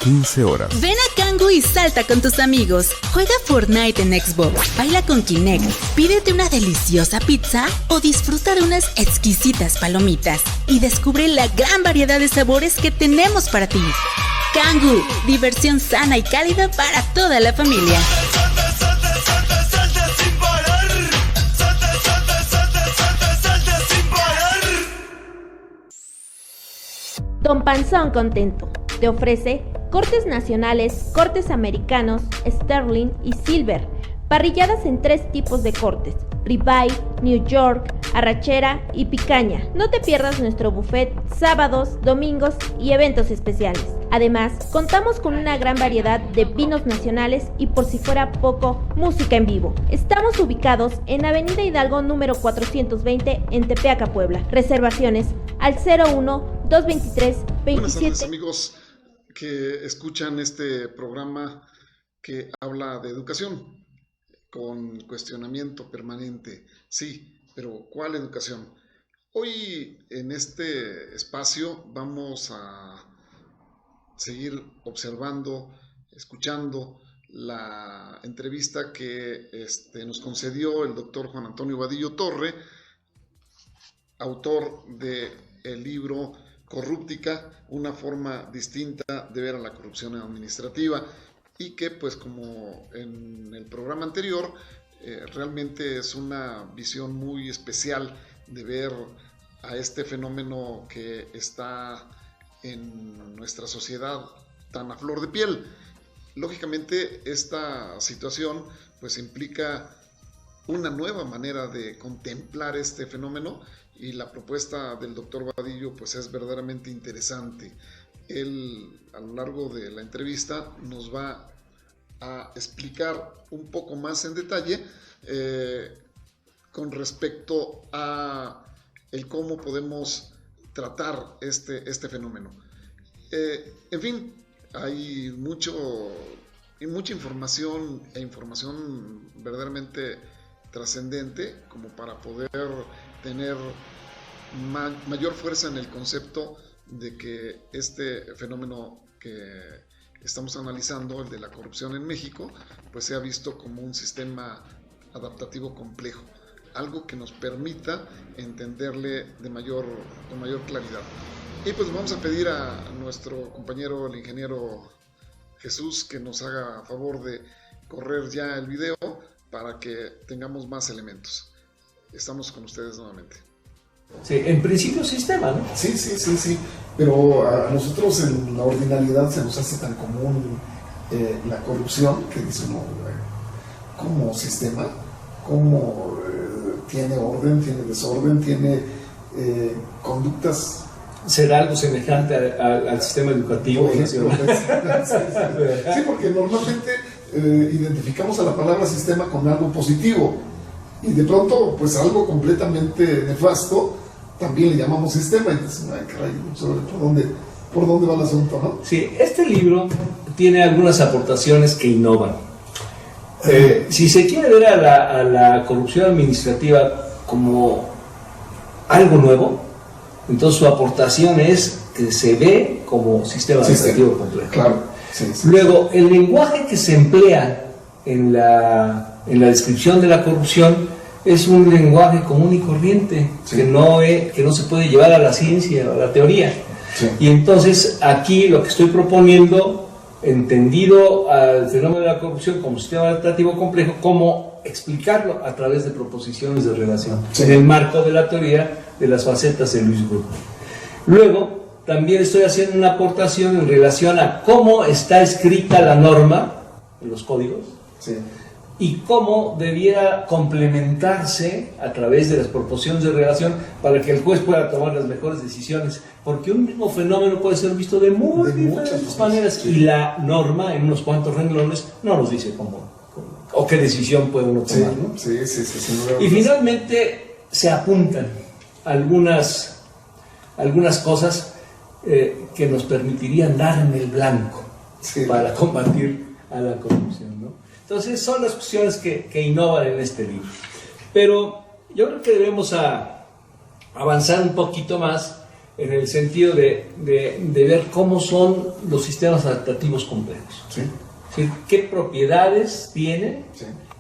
15 horas. Ven a Kangu y salta con tus amigos. Juega Fortnite en Xbox, baila con Kinect, pídete una deliciosa pizza o disfruta de unas exquisitas palomitas y descubre la gran variedad de sabores que tenemos para ti. Kangu, diversión sana y cálida para toda la familia. Don Panzón Contento te ofrece cortes nacionales, cortes americanos, sterling y silver, parrilladas en 3 tipos de cortes: ribeye, New York, arrachera y picaña. No te pierdas nuestro buffet sábados, domingos y eventos especiales. Además, contamos con una gran variedad de vinos nacionales y, por si fuera poco, música en vivo. Estamos ubicados en Avenida Hidalgo número 420 en Tepeaca, Puebla. Reservaciones al 01-223-27. Buenas tardes, amigos que escuchan este programa que habla de educación con cuestionamiento permanente. Sí, pero ¿cuál educación? Hoy en este espacio vamos a seguir observando, escuchando la entrevista que nos concedió el doctor Juan Antonio Vadillo Torre, autor del libro Corrúptica, una forma distinta de ver a la corrupción administrativa, y que, pues, como en el programa anterior, realmente es una visión muy especial de ver a este fenómeno que está en nuestra sociedad tan a flor de piel. Lógicamente, esta situación pues implica una nueva manera de contemplar este fenómeno, y la propuesta del doctor Vadillo pues es verdaderamente interesante. Él, a lo largo de la entrevista, nos va a explicar un poco más en detalle con respecto a el cómo podemos tratar este fenómeno. En fin, hay mucha información verdaderamente trascendente como para poder tener mayor fuerza en el concepto de que este fenómeno que estamos analizando, el de la corrupción en México, pues se ha visto como un sistema adaptativo complejo, algo que nos permita entenderle con mayor claridad. Y pues vamos a pedir a nuestro compañero, el ingeniero Jesús, que nos haga favor de correr ya el video para que tengamos más elementos. Estamos con ustedes nuevamente. Sí, en principio sistema, ¿no? Sí, pero a nosotros en la ordinariedad se nos hace tan común la corrupción, que dice uno, ¿cómo sistema? ¿Cómo tiene orden, tiene desorden, tiene conductas? ¿Será algo semejante al sistema educativo nacional? Sí, porque normalmente identificamos a la palabra sistema con algo positivo, y de pronto pues algo completamente nefasto también le llamamos sistema, y entonces, ay, caray, ¿por dónde va el asunto, no? Sí, este libro tiene algunas aportaciones que innovan. Si se quiere ver a la corrupción administrativa como algo nuevo, entonces su aportación es que se ve como sistema administrativo complejo. Claro. Sí. Luego, el lenguaje que se emplea en la descripción de la corrupción es un lenguaje común y corriente, que no se puede llevar a la ciencia o a la teoría. Sí. Y entonces aquí lo que estoy proponiendo, entendido al fenómeno de la corrupción como sistema administrativo complejo, cómo explicarlo a través de proposiciones de relación, en el marco de la teoría de las facetas de Luis Burke. Luego, también estoy haciendo una aportación en relación a cómo está escrita la norma en los códigos, y cómo debiera complementarse a través de las proposiciones de relación para que el juez pueda tomar las mejores decisiones, porque un mismo fenómeno puede ser visto de muy diferentes maneras, y la norma en unos cuantos renglones no nos dice cómo o qué decisión puede uno tomar, ¿no? Sí. Y finalmente se apuntan algunas cosas que nos permitirían dar en el blanco para combatir a la corrupción, ¿no? Entonces son las cuestiones que innovan en este libro. Pero yo creo que debemos avanzar un poquito más en el sentido de ver cómo son los sistemas adaptativos complejos. Sí. ¿Sí? ¿Qué propiedades tienen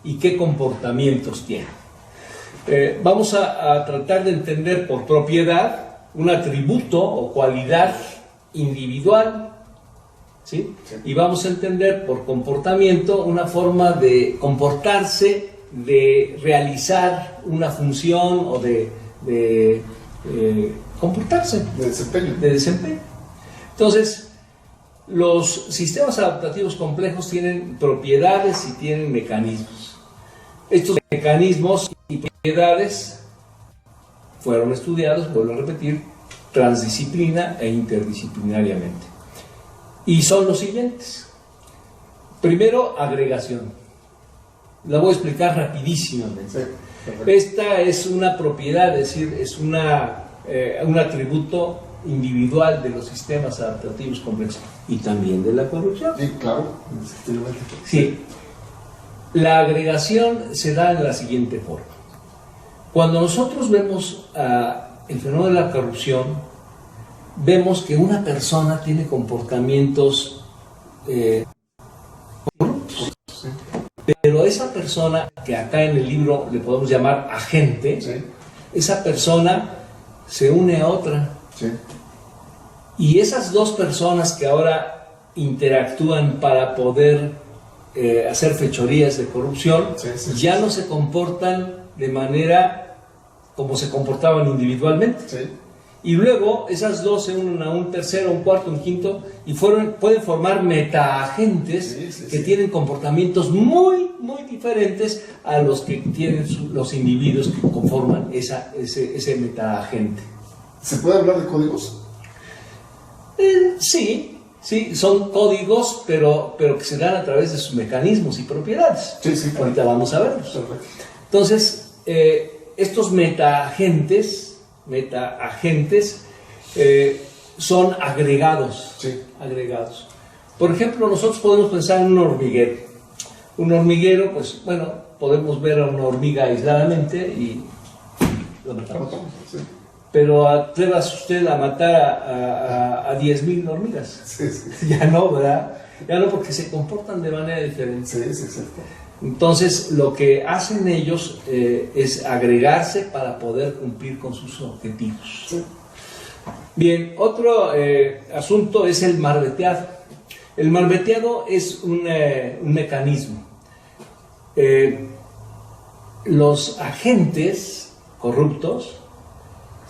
y qué comportamientos tienen? Vamos a tratar de entender por propiedad un atributo o cualidad individual, ¿sí? Y vamos a entender por comportamiento una forma de comportarse, de realizar una función o de comportarse. De desempeño. Entonces, los sistemas adaptativos complejos tienen propiedades y tienen mecanismos. Estos mecanismos y propiedades fueron estudiados, vuelvo a repetir, transdisciplina e interdisciplinariamente. Y son los siguientes. Primero, agregación. La voy a explicar rapidísimamente. Sí. Esta es una propiedad, es decir, es un atributo individual de los sistemas adaptativos complejos y también de la corrupción. Sí, claro, efectivamente. Sí. La agregación se da en la siguiente forma. Cuando nosotros vemos el fenómeno de la corrupción, vemos que una persona tiene comportamientos corruptos. Sí. Pero esa persona, que acá en el libro le podemos llamar agente, Sí. esa persona se une a otra. Sí. Y esas dos personas que ahora interactúan para poder hacer fechorías de corrupción, ya no se comportan de manera como se comportaban individualmente. Sí. Y luego esas dos se unen a un tercero, un cuarto, un quinto, y pueden formar metaagentes que tienen comportamientos muy, muy diferentes a los que tienen los individuos que conforman ese metaagente. ¿Se puede hablar de códigos? Sí, son códigos, pero que se dan a través de sus mecanismos y propiedades. Sí, sí. Ahorita vamos a verlos. Perfecto. Entonces, estos metaagentes son agregados. Sí. Agregados. Por ejemplo, nosotros podemos pensar en un hormiguero. Un hormiguero, pues, bueno, podemos ver a una hormiga aisladamente y lo matamos. Sí. Pero atrévase usted a matar a 10,000 hormigas. Sí, sí. Ya no, ¿verdad? Ya no, porque se comportan de manera diferente. Sí, sí, exacto. Entonces, lo que hacen ellos es agregarse para poder cumplir con sus objetivos. Sí. Bien, otro asunto es el marbeteado. El marbeteado es un mecanismo. Los agentes corruptos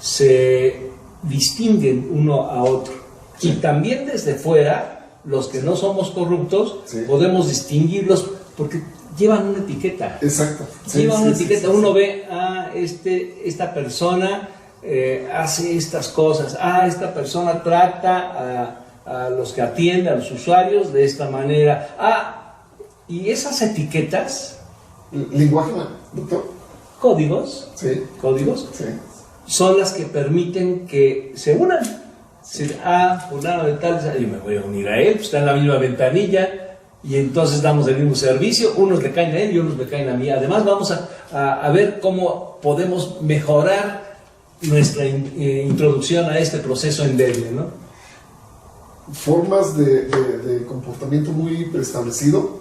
se distinguen uno a otro. Y también desde fuera, los que no somos corruptos, podemos distinguirlos porque llevan una etiqueta. Exacto. Llevan una etiqueta. Uno ve, esta persona hace estas cosas. Esta persona trata a los que atiende, a los usuarios, de esta manera. Y esas etiquetas... ¿Lenguaje, doctor? Códigos. Sí. Códigos. Sí. Son las que permiten que se unan. Fulano de tal, yo me voy a unir a él, pues está en la misma ventanilla, y entonces damos el mismo servicio, unos le caen a él y unos me caen a mí. Además vamos a ver cómo podemos mejorar nuestra introducción a este proceso endeble, ¿no? Formas de comportamiento muy preestablecido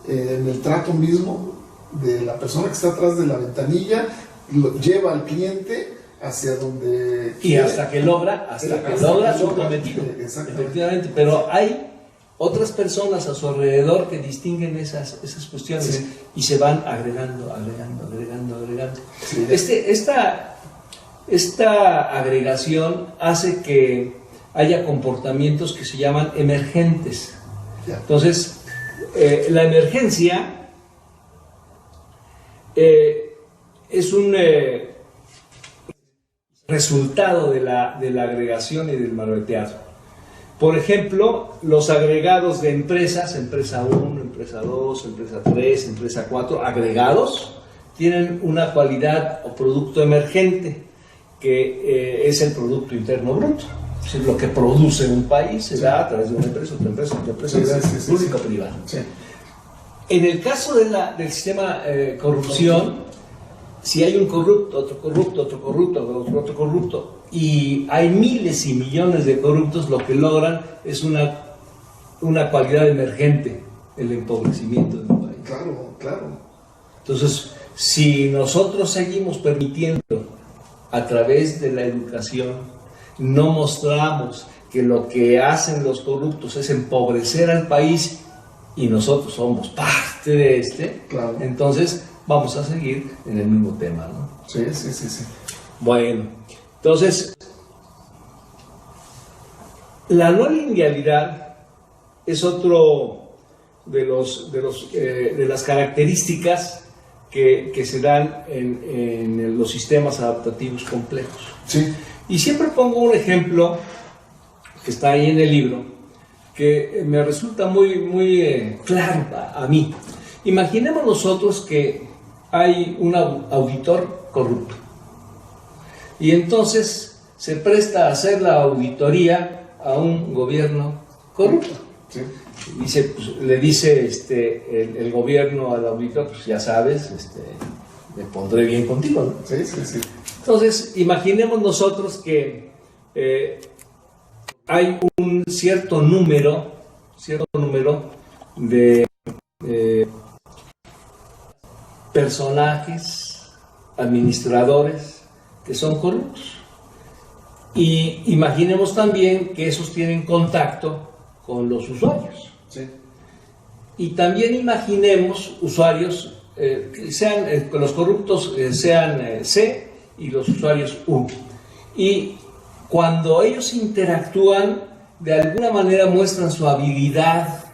en el trato mismo de la persona que está atrás de la ventanilla, lo lleva al cliente hacia donde quiere, y hasta que logra su cometido. Efectivamente, pero hay otras personas a su alrededor que distinguen esas cuestiones y se van agregando. Sí. Esta agregación hace que haya comportamientos que se llaman emergentes. Entonces, la emergencia es un resultado de la agregación y del marbeteado. Por ejemplo, los agregados de empresas, empresa 1, empresa 2, empresa 3, empresa 4, agregados, tienen una cualidad o producto emergente, que es el Producto Interno Bruto. Es decir, lo que produce un país se da a través de una empresa, otra empresa, público-privada. Sí. En el caso del sistema corrupción, si hay un corrupto, otro corrupto, otro corrupto, otro corrupto, y hay miles y millones de corruptos, lo que logran es una cualidad emergente, el empobrecimiento del país. Claro, claro. Entonces, si nosotros seguimos permitiendo a través de la educación, no mostramos que lo que hacen los corruptos es empobrecer al país y nosotros somos parte de Claro. entonces vamos a seguir en el mismo tema, ¿no? Sí. Bueno, entonces, la no linealidad es otro de las características que se dan en los sistemas adaptativos complejos. Sí. Y siempre pongo un ejemplo que está ahí en el libro, que me resulta muy claro a mí. Imaginemos nosotros que hay un auditor corrupto y entonces se presta a hacer la auditoría a un gobierno corrupto. Sí. Le dice el gobierno al auditor, pues ya sabes, me pondré bien contigo, ¿no? Sí. Entonces, imaginemos nosotros que hay un cierto número de personajes, administradores que son corruptos. Y imaginemos también que esos tienen contacto con los usuarios. Sí. Y también imaginemos usuarios que sean, los corruptos sean C y los usuarios U. Y cuando ellos interactúan, de alguna manera muestran su habilidad,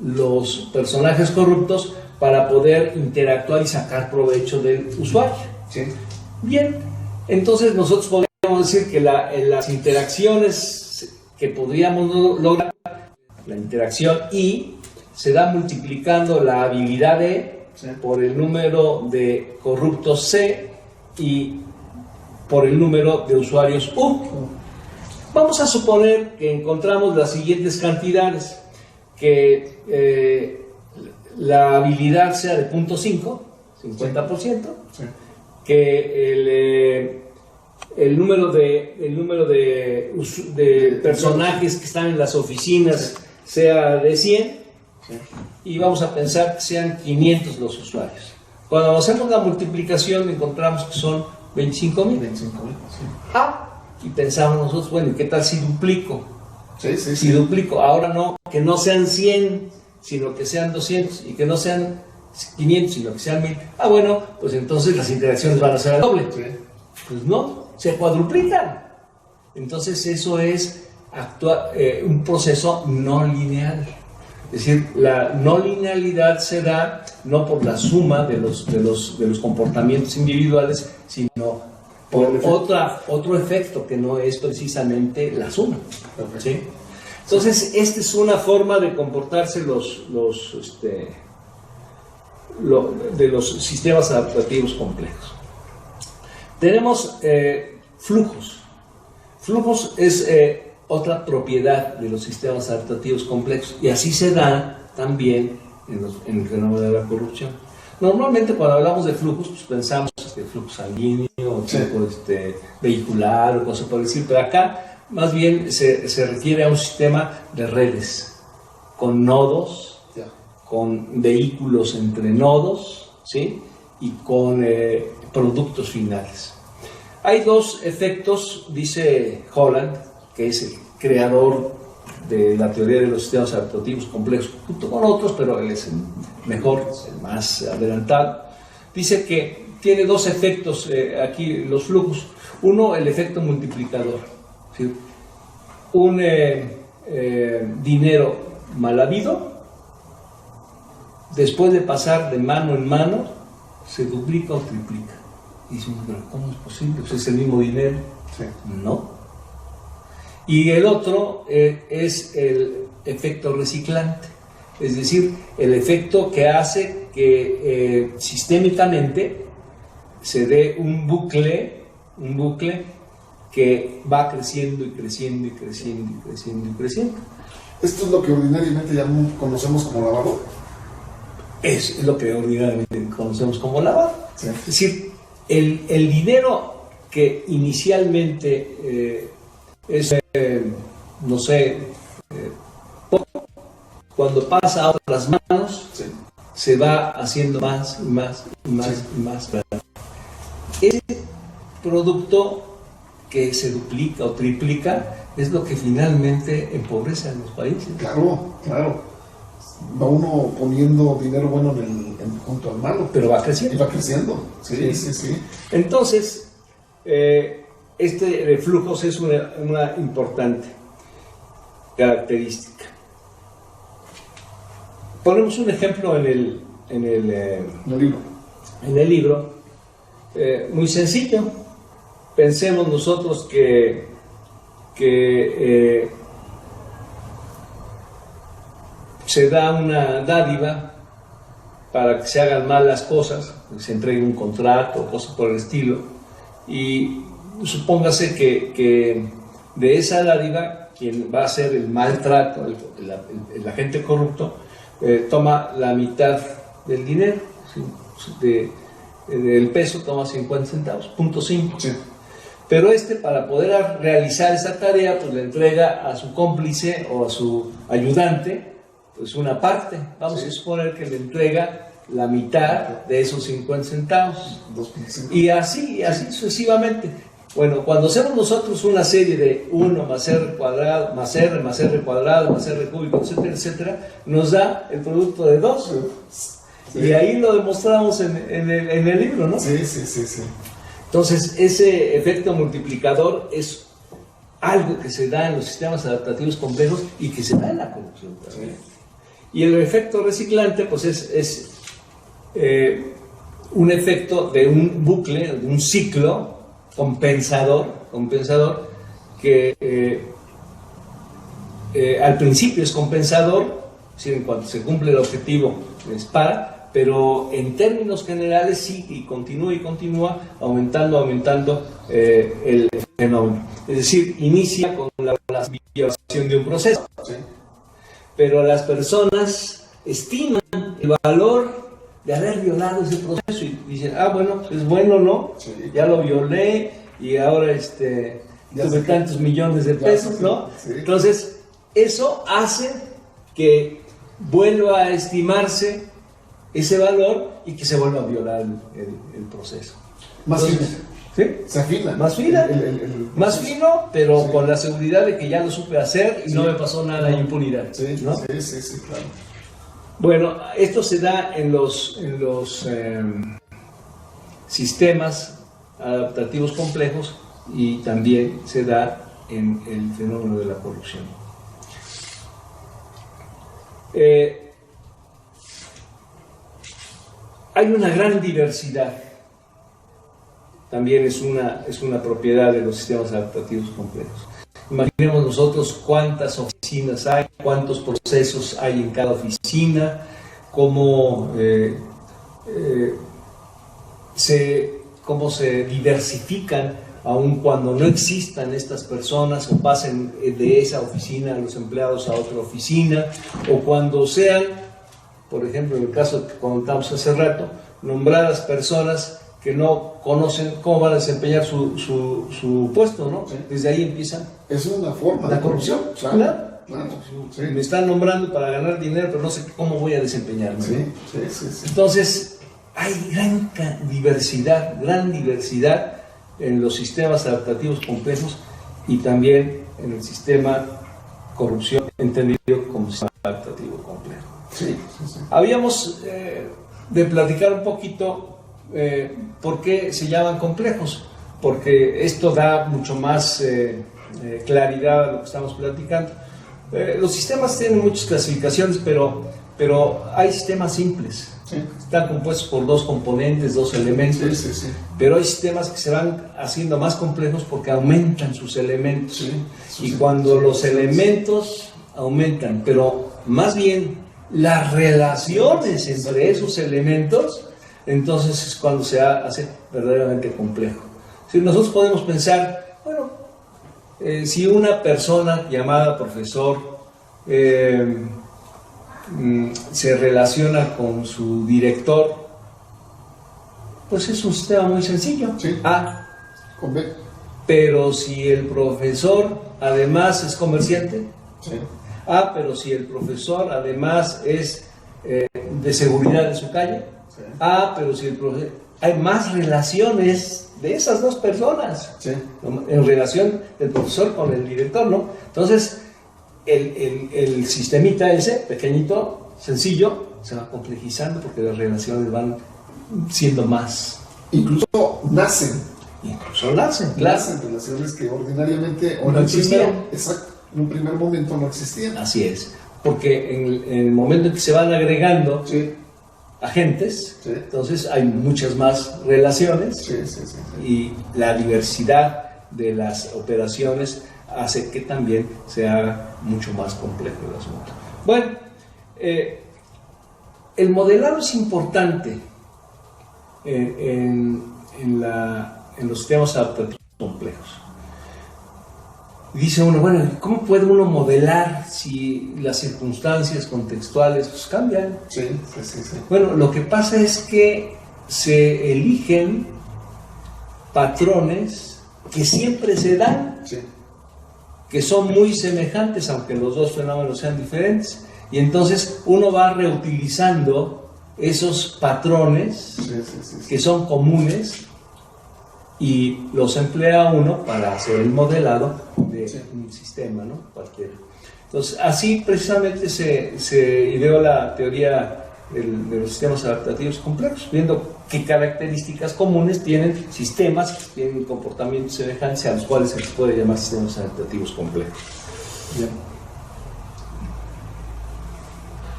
los personajes corruptos, para poder interactuar y sacar provecho del usuario. Sí. Bien, entonces nosotros podríamos decir que las interacciones que podríamos lograr, la interacción I, se da multiplicando la habilidad E por el número de corruptos C y por el número de usuarios U. Vamos a suponer que encontramos las siguientes cantidades, que la habilidad sea de 0.5, 50%, Sí. que el número de personajes que están en las oficinas sea de 100, Sí. y vamos a pensar que sean 500 los usuarios. Cuando hacemos la multiplicación encontramos que son 25,000. 25,000. Sí. Y pensamos nosotros, bueno, ¿y qué tal si duplico? Sí. Si duplico, ahora no, que no sean 100, sino que sean 200, y que no sean 500, sino que sean 1000. Bueno, pues entonces las interacciones van a ser al doble. Sí. Pues no, se cuadruplican. Entonces eso es un proceso no lineal. Es decir, la no linealidad se da no por la suma de los comportamientos individuales, sino por otro efecto que no es precisamente la suma. ¿Sí? Entonces, esta es una forma de comportarse de los sistemas adaptativos complejos. Tenemos flujos. Flujos es otra propiedad de los sistemas adaptativos complejos, y así se da también en el fenómeno de la corrupción. Normalmente cuando hablamos de flujos, pues pensamos flujo sanguíneo, Sí. tipo vehicular o cosas por decir, pero acá más bien se refiere a un sistema de redes, con nodos, Ya. con vehículos entre nodos, ¿sí? Y con productos finales. Hay dos efectos, dice Holland, que es el creador de la teoría de los sistemas adaptativos complejos, junto con otros, pero él es el mejor, el más adelantado. Dice que tiene dos efectos aquí, los flujos. Uno, el efecto multiplicador. ¿Sí? Un dinero mal habido, después de pasar de mano en mano, se duplica o triplica. Y dice, pero ¿cómo es posible? Pues es el mismo dinero. Sí. No. Y el otro es el efecto reciclante, es decir, el efecto que hace que sistémicamente se dé un bucle que va creciendo y creciendo y creciendo y creciendo y creciendo. Esto es lo que ordinariamente ya conocemos como lavado. Es lo que ordinariamente conocemos como lavado. Sí. Es decir, el dinero que inicialmente es, no sé, poco, cuando pasa a otras manos, Sí. se va haciendo más y más y más Sí. y más grande. Ese producto que se duplica o triplica es lo que finalmente empobrece a los países. Claro, claro. Va uno poniendo dinero bueno junto al malo. Pero va Y creciendo. va creciendo. Sí, sí, sí. Entonces, este de flujos es una importante característica. Ponemos un ejemplo en El libro. el libro, muy sencillo. Pensemos nosotros que se da una dádiva para que se hagan mal las cosas, que se entregue un contrato o cosas por el estilo, y supóngase que de esa dádiva quien va a hacer el maltrato, el agente corrupto, toma la mitad del dinero, del peso toma 50 centavos, 0.5. Sí. Pero para poder realizar esa tarea, pues le entrega a su cómplice o a su ayudante, pues una parte. Vamos Sí. a suponer que le entrega la mitad de esos 50 centavos. 2.5. Y así sucesivamente. Bueno, cuando hacemos nosotros una serie de 1 más r cuadrado, más r cuadrado, más r cúbico, etcétera, etcétera, nos da el producto de 2. Sí. Y ahí lo demostramos en el libro, ¿no? Sí, sí, sí, sí. Entonces, ese efecto multiplicador es algo que se da en los sistemas adaptativos complejos y que se da en la corrupción también. Sí. Y el efecto reciclante, pues es un efecto de un bucle, de un ciclo compensador que al principio es compensador, es decir, en cuanto se cumple el objetivo, dispara, pero en términos generales sí, y continúa aumentando el fenómeno. Es decir, inicia con la violación de un proceso, Sí. pero las personas estiman el valor de haber violado ese proceso y dicen, bueno, es bueno, ¿no? Sí. Ya lo violé y ahora Ya tuve sé tantos millones de ya pesos, sé ¿no? sí. Entonces, eso hace que vuelva a estimarse ese valor y que se vuelva a violar el proceso. Más Entonces, fino. ¿sí? Se afina. Más fina. Más fino, pero Sí. con la seguridad de que ya lo supe hacer y Sí. no me pasó nada de impunidad. Sí, ¿no? sí, sí, sí, claro. Bueno, esto se da en los sistemas adaptativos complejos y también se da en el fenómeno de la corrupción. Hay una gran diversidad, también es una propiedad de los sistemas adaptativos complejos. Imaginemos nosotros cuántas oficinas hay, cuántos procesos hay en cada oficina, cómo se diversifican aun cuando no existan estas personas o pasen de esa oficina los empleados a otra oficina, o cuando sean, por ejemplo, en el caso que comentamos hace rato, nombradas personas que no conocen cómo van a desempeñar su puesto, ¿no? Sí. Desde ahí empieza Es una forma la de corrupción. Claro, claro. Sí. Me están nombrando para ganar dinero, pero no sé cómo voy a desempeñarme. Sí, ¿no? sí, sí, sí. Entonces, hay gran diversidad en los sistemas adaptativos complejos y también en el sistema corrupción, entendido como sistema adaptativo complejo. Sí, sí, sí. Habíamos de platicar un poquito por qué se llaman complejos, porque esto da mucho más claridad a lo que estamos platicando. Los sistemas tienen muchas clasificaciones, pero hay sistemas simples. Sí. Están compuestos por dos componentes, dos elementos, Sí, sí, sí. pero hay sistemas que se van haciendo más complejos porque aumentan sus elementos. Sí, Y cuando los elementos aumentan, pero más bien las relaciones entre esos elementos, entonces es cuando se hace verdaderamente complejo. Si nosotros podemos pensar, bueno, si una persona llamada profesor se relaciona con su director, pues es un sistema muy sencillo. Sí. A Con B. Pero si el profesor además es comerciante. Sí. Pero si el profesor además es de seguridad de su calle. Sí. Pero si el profesor... Hay más relaciones de esas dos personas. Sí. En relación del profesor con el director, ¿no? Entonces, el sistemita ese, pequeñito, sencillo, se va complejizando porque las relaciones van siendo más. Incluso nacen Claro. relaciones que ordinariamente No existían. En un primer momento no existían. Así es. Porque en el momento en que se van agregando Sí. agentes, Sí. entonces hay muchas más relaciones. Sí. Y la diversidad de las operaciones hace que también se haga mucho más complejo el asunto. Bueno, el modelado es importante en los sistemas adaptativos complejos. Dice uno, bueno, ¿cómo puede uno modelar si las circunstancias contextuales pues, cambian? Sí. Bueno, lo que pasa es que se eligen patrones que siempre se dan, Sí. que son muy semejantes, aunque los dos fenómenos sean diferentes. Y entonces uno va reutilizando esos patrones que son comunes y los emplea uno para hacer el modelado de un sistema, ¿no? Cualquiera. Entonces, así precisamente se ideó la teoría de los sistemas adaptativos complejos, viendo qué características comunes tienen sistemas que tienen comportamientos semejantes a los cuales se les puede llamar sistemas adaptativos complejos. Bien.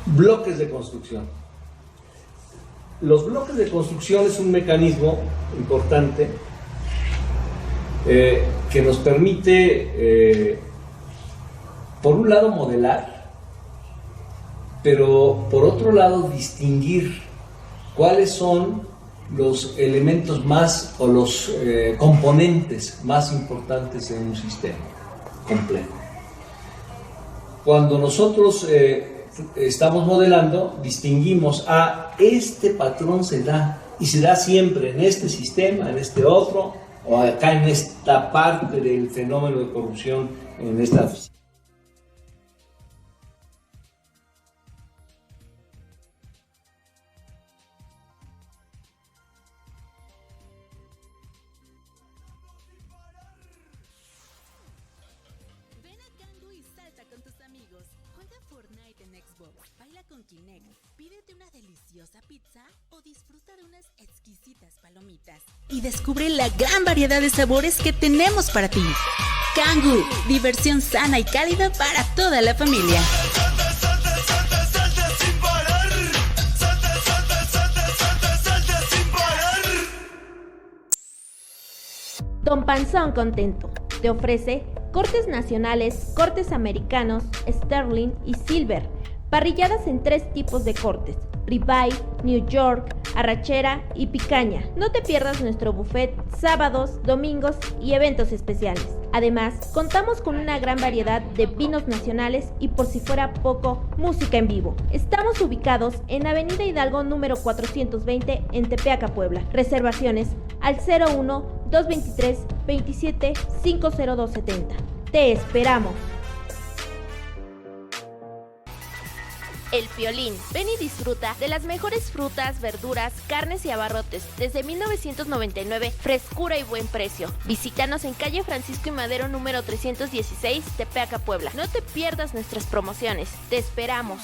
Bloques de construcción. Los bloques de construcción es un mecanismo importante que nos permite, por un lado, modelar, pero por otro lado, distinguir cuáles son los elementos más o los componentes más importantes en un sistema complejo. Cuando nosotros estamos modelando, distinguimos, este patrón se da, y se da siempre en este sistema, en este otro, o acá en esta parte del fenómeno de corrupción, en esta. Ven a Kangoo y salta con tus amigos. Juega Fortnite en Xbox, baila con Kinect, pídete una deliciosa pizza o disfruta de unas exquisitas palomitas. Y descubre la gran variedad de sabores que tenemos para ti. Kangoo, diversión sana y cálida para toda la familia. Don Panzón Contento te ofrece cortes nacionales, cortes americanos, sterling y silver, parrilladas en 3 tipos de cortes: ribeye, New York, arrachera y picaña. No te pierdas nuestro buffet sábados, domingos y eventos especiales. Además, contamos con una gran variedad de vinos nacionales y, por si fuera poco, música en vivo. Estamos ubicados en Avenida Hidalgo número 420 en Tepeaca, Puebla. Reservaciones al 01-223-27-50270. Te esperamos. El Piolín. Ven y disfruta de las mejores frutas, verduras, carnes y abarrotes. Desde 1999, frescura y buen precio. Visítanos en calle Francisco y Madero número 316, Tepeaca, Puebla. No te pierdas nuestras promociones. Te esperamos.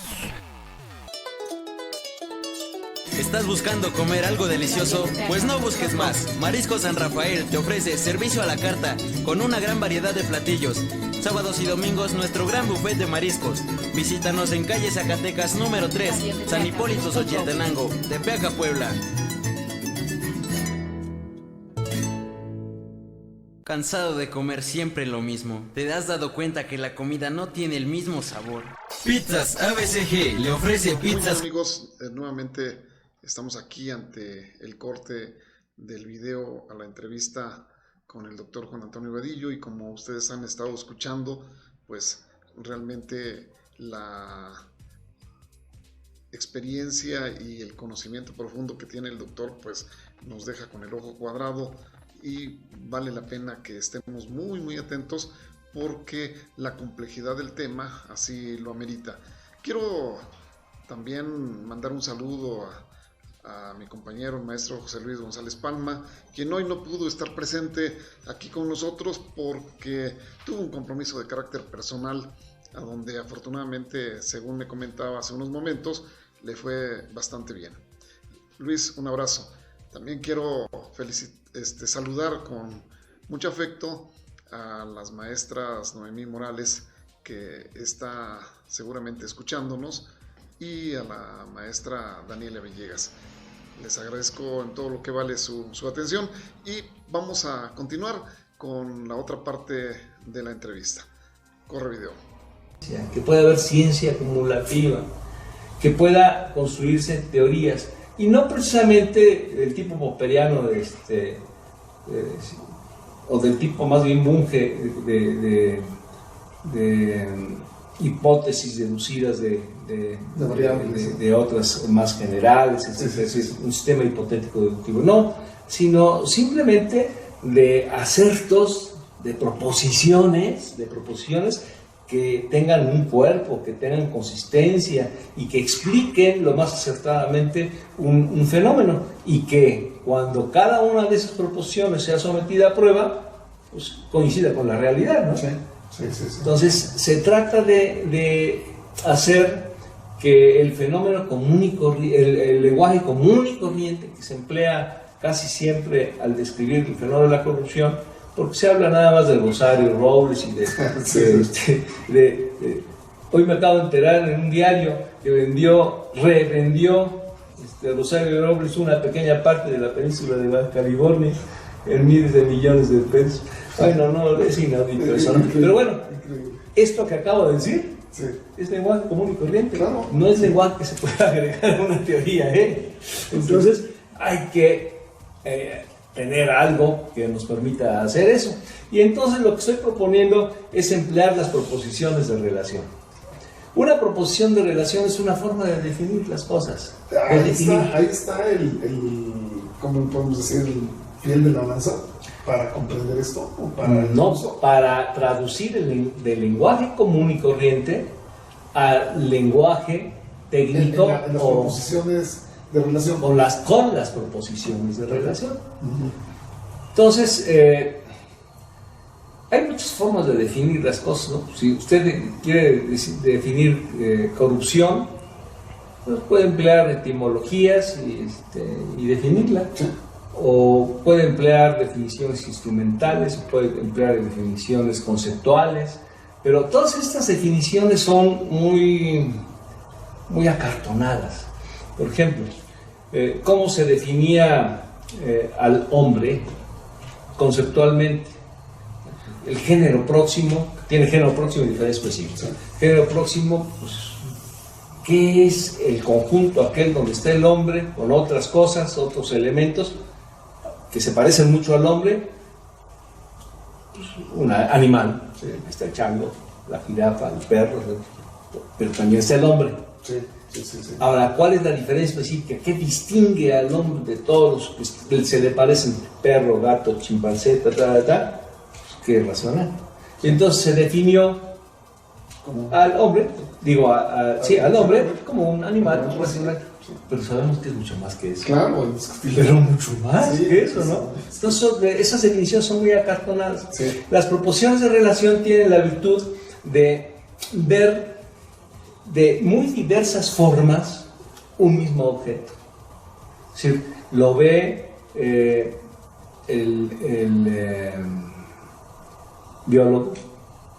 ¿Estás buscando comer algo delicioso? Pues no busques más. Mariscos San Rafael te ofrece servicio a la carta con una gran variedad de platillos. Sábados y domingos nuestro gran buffet de mariscos. Visítanos en calle Zacatecas número 3, San Hipólito Xochitenango, Tepeaca, Puebla. ¿Cansado de comer siempre lo mismo? ¿Te has dado cuenta que la comida no tiene el mismo sabor? Pizzas ABCG le ofrece Muy bien, pizzas. amigos, nuevamente estamos aquí ante el corte del video a la entrevista con el doctor Juan Antonio Vadillo, y como ustedes han estado escuchando, pues realmente la experiencia y el conocimiento profundo que tiene el doctor pues nos deja con el ojo cuadrado, y vale la pena que estemos muy atentos porque la complejidad del tema así lo amerita. Quiero también mandar un saludo a mi compañero, el maestro José Luis González Palma, quien hoy no pudo estar presente aquí con nosotros porque tuvo un compromiso de carácter personal, a donde afortunadamente, según me comentaba hace unos momentos, le fue bastante bien. Luis, un abrazo. También quiero saludar con mucho afecto a las maestras Noemí Morales, que está seguramente escuchándonos, y a la maestra Daniela Villegas. Les agradezco en todo lo que vale su atención y vamos a continuar con la otra parte de la entrevista. Corre video. Que pueda haber ciencia acumulativa, que pueda construirse teorías, y no precisamente del tipo popperiano o del tipo más bien Bunge de hipótesis deducidas de otras más generales, es un sistema hipotético deductivo, no, sino simplemente de acertos, de proposiciones que tengan un cuerpo, que tengan consistencia y que expliquen lo más acertadamente un fenómeno, y que cuando cada una de esas proposiciones sea sometida a prueba, pues coincida con la realidad, ¿no? Sí. Entonces se trata de hacer que el fenómeno común y el lenguaje común y corriente que se emplea casi siempre al describir el fenómeno de la corrupción, porque se habla nada más del Rosario Robles y hoy me acabo de enterar en un diario que revendió Rosario Robles una pequeña parte de la península de Baja California en miles de millones de pesos. Bueno, no, es inaudito eso, ¿no? Pero bueno, esto que acabo de decir es lenguaje común y corriente, claro. No es lenguaje que se pueda agregar a una teoría, ¿eh? Entonces hay que tener algo que nos permita hacer eso. Y entonces lo que estoy proponiendo es emplear las proposiciones de relación. Una proposición de relación es una forma de definir las cosas. Ahí está el ¿cómo podemos decir? El fiel de la lanza para comprender esto. ¿O para traducir del lenguaje común y corriente al lenguaje técnico en las proposiciones de relación. Con las proposiciones de relación. Entonces, hay muchas formas de definir las cosas, ¿no? Si usted quiere definir corrupción, pues puede emplear etimologías y definirla. Sí. O puede emplear definiciones instrumentales, o puede emplear definiciones conceptuales, pero todas estas definiciones son muy acartonadas. Por ejemplo, ¿cómo se definía al hombre conceptualmente? El género próximo, tiene género próximo y diferencia específica. Sí. Género próximo, pues, ¿qué es el conjunto aquel donde está el hombre con otras cosas, otros elementos que se parecen mucho al hombre? Pues, un animal, ¿sí? Está el chango, la jirafa, el perro, pero también está el hombre. Sí. Ahora, ¿cuál es la diferencia específica? ¿Qué distingue al hombre de todos los que se le parecen? Perro, gato, chimpancé, ¿qué es racional? Y entonces se definió al hombre, al hombre como un animal racional. Pero sabemos que es mucho más que eso. Claro, pero mucho más que eso, ¿no? Entonces, esas definiciones son muy acartonadas. Sí. Las proposiciones de relación tienen la virtud de ver de muy diversas formas un mismo objeto. Es decir, lo ve el biólogo,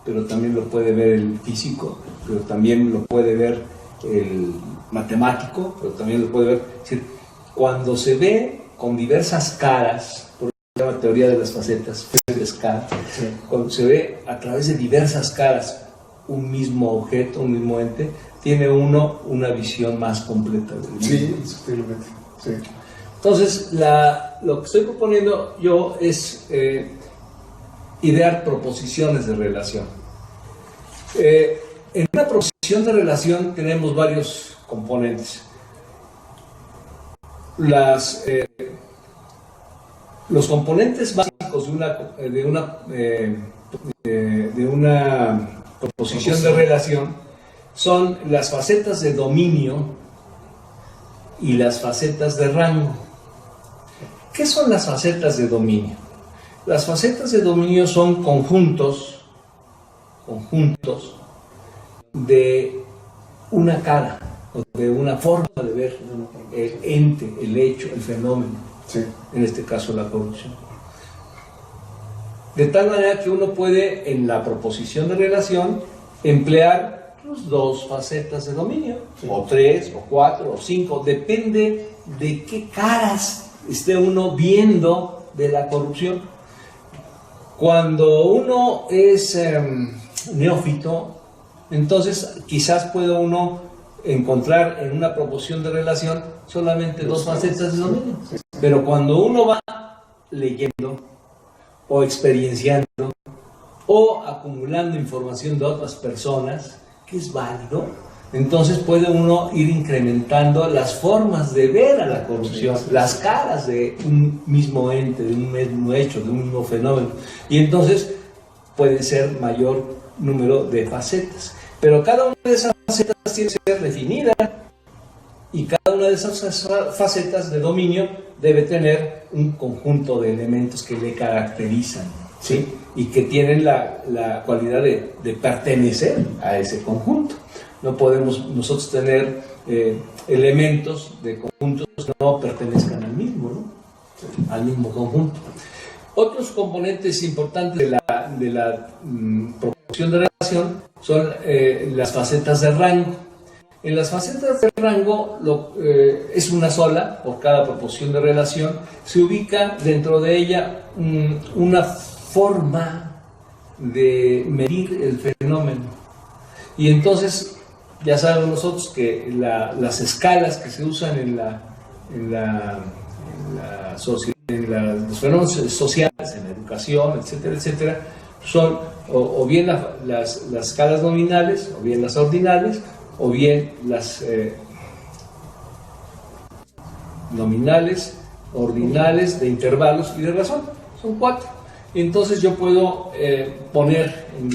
pero también lo puede ver el físico, pero también lo puede ver el matemático, pero también lo puede ver. Es decir, cuando se ve con diversas caras, por eso se llama teoría de las facetas, cuando se ve a través de diversas caras un mismo objeto, un mismo ente, tiene uno una visión más completa del mismo. Sí, indiscutiblemente. Sí. Entonces, lo que estoy proponiendo yo es idear proposiciones de relación. En una proposición de relación tenemos varios componentes. Los componentes básicos de una proposición de relación son las facetas de dominio y las facetas de rango. ¿Qué son las facetas de dominio? Las facetas de dominio son conjuntos de una cara o de una forma de ver el ente, el hecho, el fenómeno, Sí. en este caso la corrupción. De tal manera que uno puede, en la proposición de relación, emplear pues, 2 facetas de dominio, Sí. o 3, o 4, o 5, depende de qué caras esté uno viendo de la corrupción. Cuando uno es neófito, entonces quizás puede uno encontrar en una proposición de relación solamente 2 facetas de dominio. Pero cuando uno va leyendo o experienciando o acumulando información de otras personas, que es válido, entonces puede uno ir incrementando las formas de ver a la corrupción, las caras de un mismo ente, de un mismo hecho, de un mismo fenómeno. Y entonces puede ser mayor número de facetas. Pero cada una de esas facetas tiene que ser definida y cada una de esas facetas de dominio debe tener un conjunto de elementos que le caracterizan, ¿sí? Y que tienen la cualidad de pertenecer a ese conjunto. No podemos nosotros tener elementos de conjuntos que no pertenezcan al mismo, ¿no? Al mismo conjunto. Otros componentes importantes de la proporción de relación son las facetas de rango. En las facetas de rango es una sola por cada proporción de relación. Se ubica dentro de ella una forma de medir el fenómeno. Y entonces ya sabemos nosotros que las escalas que se usan en los fenómenos sociales, en la educación, etcétera, etcétera, son o bien las escalas nominales, o bien las ordinales, o bien las nominales, ordinales, de intervalos y de razón. Son 4. Entonces yo puedo poner en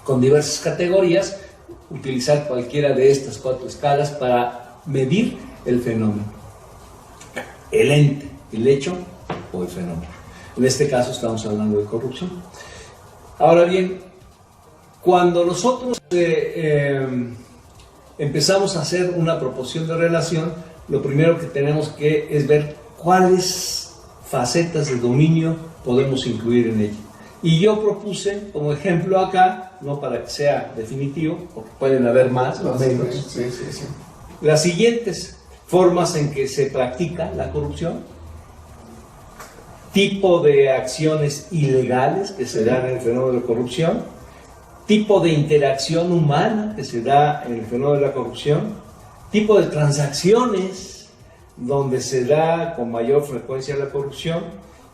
con diversas categorías, utilizar cualquiera de estas 4 escalas para medir el fenómeno, el ente, el hecho o el fenómeno. En este caso estamos hablando de corrupción. Ahora bien, cuando nosotros empezamos a hacer una proposición de relación, lo primero que tenemos que es ver cuáles facetas de dominio podemos incluir en ella. Y yo propuse como ejemplo acá, no para que sea definitivo, porque pueden haber más o menos, Sí. las siguientes formas en que se practica la corrupción, tipo de acciones ilegales que se dan en el fenómeno de la corrupción, tipo de interacción humana que se da en el fenómeno de la corrupción, tipo de transacciones donde se da con mayor frecuencia la corrupción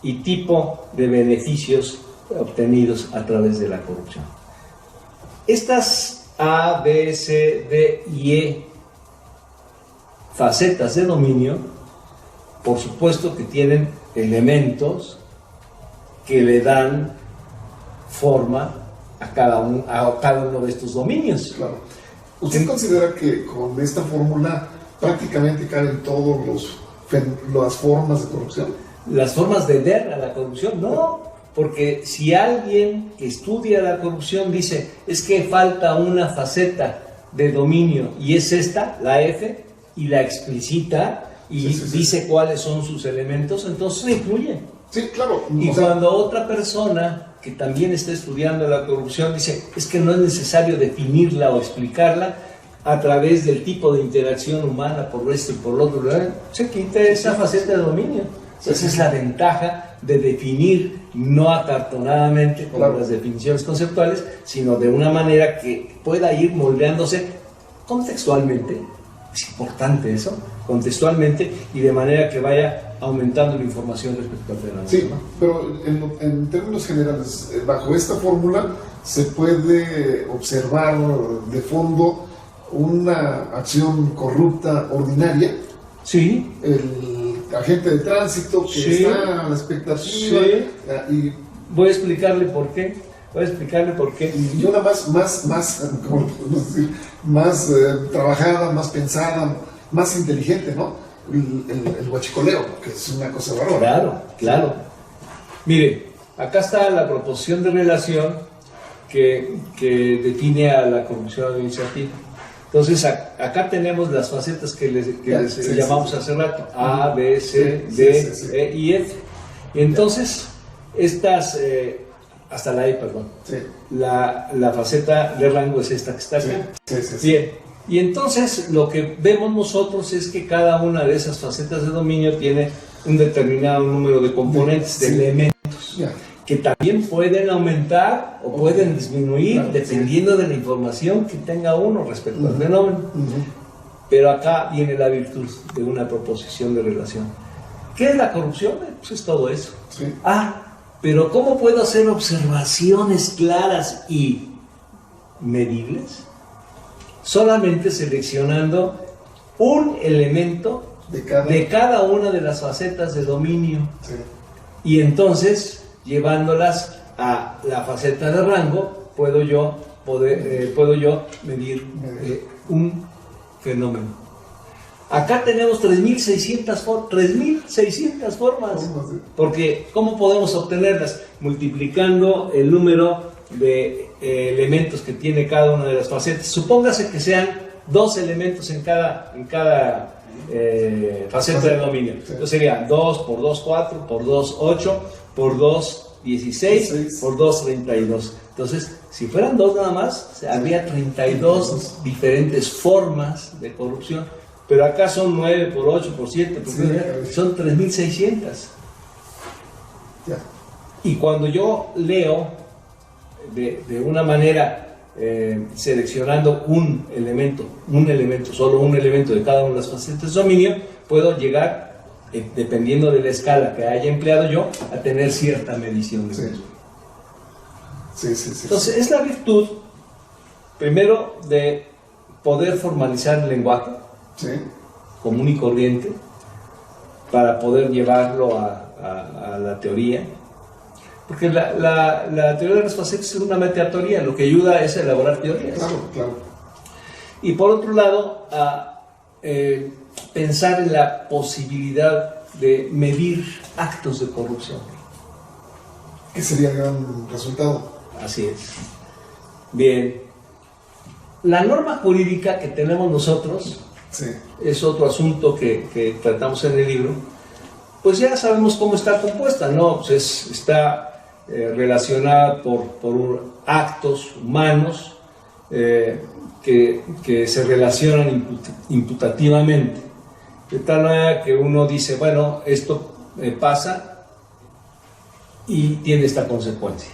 y tipo de beneficios obtenidos a través de la corrupción. Estas A, B, C, D y E facetas de dominio, por supuesto que tienen elementos que le dan forma a cada uno de estos dominios. Claro. ¿Usted considera que con esta fórmula prácticamente caben todas las formas de corrupción? Las formas de ver a la corrupción, no, porque si alguien que estudia la corrupción dice es que falta una faceta de dominio y es esta, la F, y la explicita y dice cuáles son sus elementos, entonces se incluye. Sí, claro. Y cuando otra persona que también está estudiando la corrupción dice es que no es necesario definirla o explicarla a través del tipo de interacción humana por esto y por lo otro, se quita esa faceta de dominio. Esa es la ventaja de definir no acartonadamente como las definiciones conceptuales, sino de una manera que pueda ir moldeándose contextualmente. Es importante eso, contextualmente, y de manera que vaya aumentando la información respecto al fenómeno. Sí, pero en términos generales, bajo esta fórmula se puede observar de fondo una acción corrupta ordinaria. Sí. agente de tránsito que Sí. está a la expectativa. Sí. Y Voy a explicarle por qué. y una más ¿cómo podemos decir? Más trabajada, más pensada, más inteligente, ¿no? El huachicoleo, que es una cosa bárbara. Claro. Mire, acá está la proposición de relación que define a la corrupción administrativa. Entonces, acá tenemos las facetas que les llamamos hace rato: A, B, C, D, E y F. Y entonces, estas, hasta la E, perdón. Sí. La faceta de rango es esta que está acá. Sí. Bien, y entonces lo que vemos nosotros es que cada una de esas facetas de dominio tiene un determinado número de componentes, de elementos, Ya. que también pueden aumentar o pueden disminuir, Claro, dependiendo de la información que tenga uno respecto al fenómeno. Pero acá viene la virtud de una proposición de relación. ¿Qué es la corrupción? Pues es todo eso. Sí. Pero ¿cómo puedo hacer observaciones claras y medibles? Solamente seleccionando un elemento de cada una de las facetas de dominio. Sí. Y entonces, llevándolas a la faceta de rango, puedo yo medir un fenómeno. Acá tenemos 3.600 formas, porque ¿cómo podemos obtenerlas? Multiplicando el número de elementos que tiene cada una de las facetas. Supóngase que sean 2 elementos en cada faceta de dominio. Entonces sería 2 por 2, 4, por 2, 8, por 2, 16, por 2, 32. Entonces, si fueran 2 nada más, habría 32 diferentes formas de corrupción. Pero acá son 9 por 8 por 7, por 9, son 3.600. Ya. Y cuando yo leo de una manera seleccionando solo un elemento de cada una de las facetas de dominio, puedo llegar, dependiendo de la escala que haya empleado yo, a tener cierta medición de mismo. Sí. Entonces, es la virtud, primero, de poder formalizar el lenguaje común y corriente para poder llevarlo a la teoría, porque la teoría de las facetas es una metateoría, lo que ayuda es a elaborar teorías. Claro. Y por otro lado, a pensar en la posibilidad de medir actos de corrupción. ¿Qué sería el gran resultado? Así es. Bien, la norma jurídica que tenemos nosotros es otro asunto que tratamos en el libro. Pues ya sabemos cómo está compuesta, ¿no? Pues está relacionada por actos humanos que se relacionan imputativamente, de tal manera que uno dice, bueno, esto pasa y tiene esta consecuencia.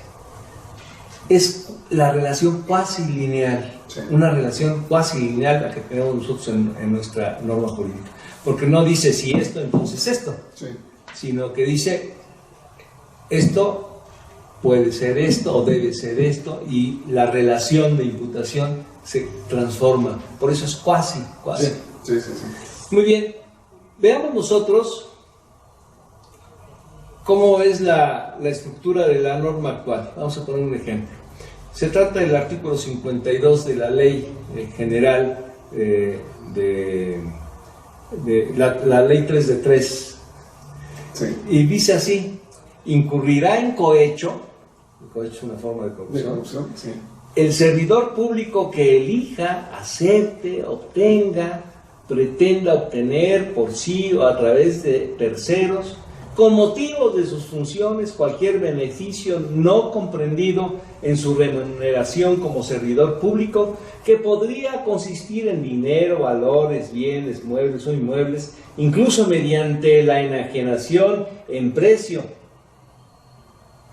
Es la relación cuasi lineal, una relación cuasi lineal la que tenemos nosotros en nuestra norma jurídica, porque no dice si esto, entonces esto, sino que dice esto puede ser esto o debe ser esto, y la relación de imputación se transforma, por eso es cuasi. Sí. Muy bien, veamos nosotros cómo es la estructura de la norma actual. Vamos a poner un ejemplo. Se trata del artículo 52 de la Ley General la Ley 3 de 3. Y dice así: incurrirá en cohecho es una forma de corrupción, el servidor público que elija, acepte, obtenga, pretenda obtener por sí o a través de terceros, con motivo de sus funciones, cualquier beneficio no comprendido en su remuneración como servidor público, que podría consistir en dinero, valores, bienes, muebles o inmuebles, incluso mediante la enajenación en precio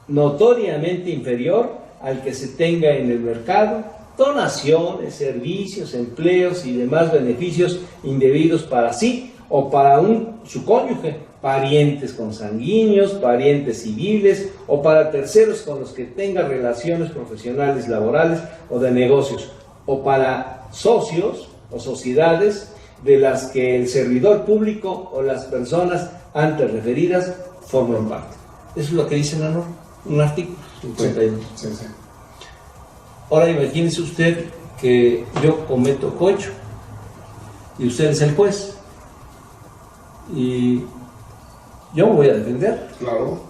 notoriamente inferior al que se tenga en el mercado, donaciones, servicios, empleos y demás beneficios indebidos para sí o para su cónyuge, parientes consanguíneos, parientes civiles o para terceros con los que tenga relaciones profesionales, laborales o de negocios, o para socios o sociedades de las que el servidor público o las personas antes referidas forman parte. Eso es lo que dice la norma, un artículo 52. Sí. Ahora imagínese usted que yo cometo cohecho y usted es el juez y yo me voy a defender. Claro.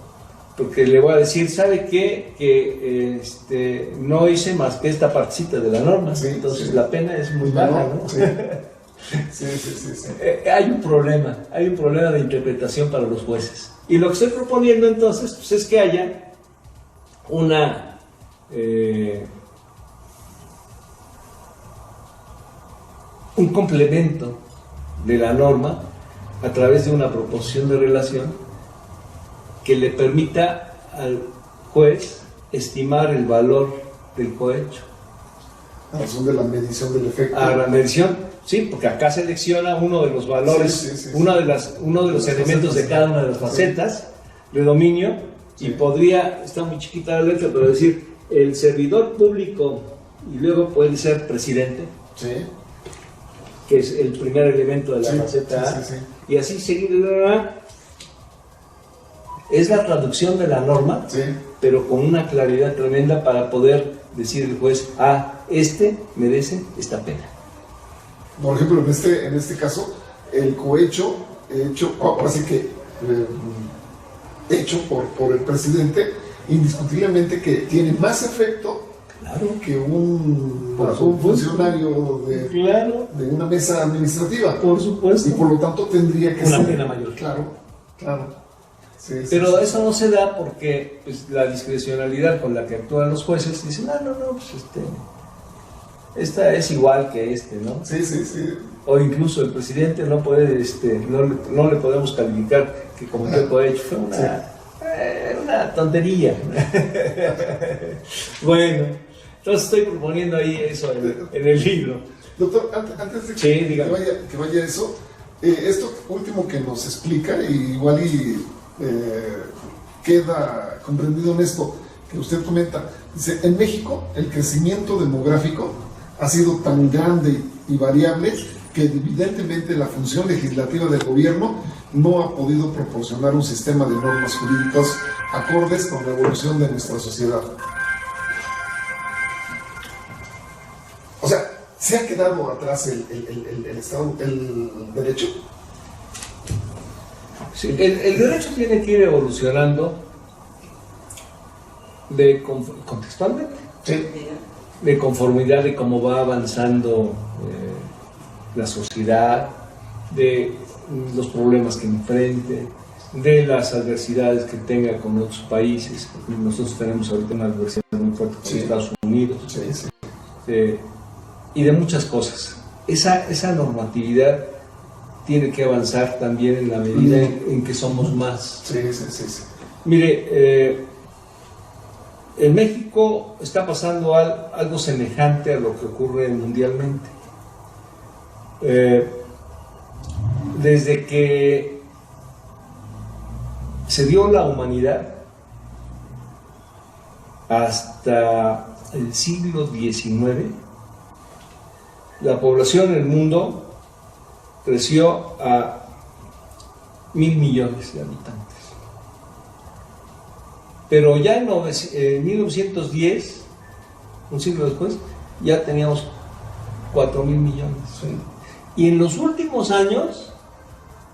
Porque le voy a decir, ¿sabe qué? Que no hice más que esta partecita de la norma, Sí, entonces sí. la pena es muy baja, ¿no? Sí. Sí. Hay un problema de interpretación para los jueces. Y lo que estoy proponiendo entonces pues, es que haya un complemento de la norma a través de una proposición de relación que le permita al juez estimar el valor del cohecho. A razón de la medición del efecto. A la medición, sí, porque acá selecciona uno de los valores, Sí. uno de los elementos de cada una de las facetas de dominio, y podría, está muy chiquita la letra, pero decir el servidor público, y luego puede ser presidente, Sí. que es el primer elemento de la faceta A, Sí. y así seguir. Es la traducción de la norma, Sí. pero con una claridad tremenda para poder decir el juez, merece esta pena. Por ejemplo, en este caso, el cohecho hecho, así que hecho por el presidente, indiscutiblemente que tiene más efecto que un funcionario de una mesa administrativa. Por supuesto. Y por lo tanto tendría que Una ser pena mayor. Claro. Sí, pero eso no se da porque pues, la discrecionalidad con la que actúan los jueces dicen, no, pues esta es igual que ¿no? Sí. O incluso el presidente no puede, no le podemos calificar que cometió cohecho. Fue una tontería. Bueno, entonces estoy proponiendo ahí eso en el libro. Doctor, antes de que vaya eso, esto último que nos explica, igual queda comprendido en esto que usted comenta. Dice, en México el crecimiento demográfico ha sido tan grande y variable que evidentemente la función legislativa del gobierno no ha podido proporcionar un sistema de normas jurídicas acordes con la evolución de nuestra sociedad. O sea, ¿se ha quedado atrás el Estado, el derecho? Sí, el derecho tiene que ir evolucionando contextualmente, de conformidad de cómo va avanzando la sociedad, de los problemas que enfrente, de las adversidades que tenga con otros países. Nosotros tenemos ahorita una adversidad muy fuerte con Estados Unidos, y de muchas cosas. Esa normatividad tiene que avanzar también en la medida en que somos más. Sí. Mire, en México está pasando algo semejante a lo que ocurre mundialmente. Desde que se dio la humanidad hasta el siglo XIX, la población en el mundo creció a 1.000 millones de habitantes. Pero ya en 1910, un siglo después, ya teníamos 4.000 millones. Y en los últimos años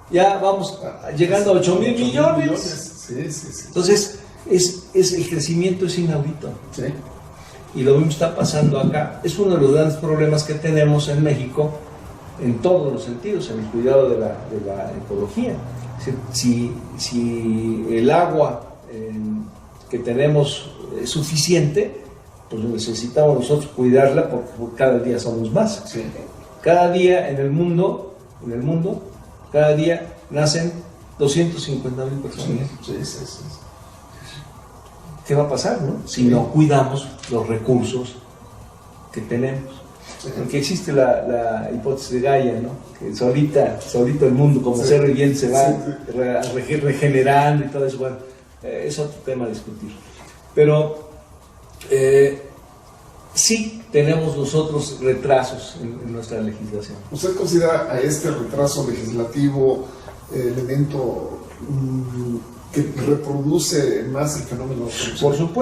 ya vamos llegando a 8.000 millones. Entonces, el crecimiento es inaudito. Y lo mismo está pasando acá. Es uno de los grandes problemas que tenemos en México, en todos los sentidos, en el cuidado de la ecología. Si el agua que tenemos es suficiente, pues necesitamos nosotros cuidarla porque cada día somos más. Cada día en el mundo, cada día nacen 250,000 personas. ¿Qué va a pasar, si no cuidamos los recursos que tenemos? Porque existe la hipótesis de Gaia, que solito el mundo, como ser viviente, se va regenerando y todo eso. Bueno, es otro tema a discutir. Pero sí tenemos nosotros retrasos en nuestra legislación. ¿Usted considera a este retraso legislativo elemento que reproduce más el fenómeno de corrupción?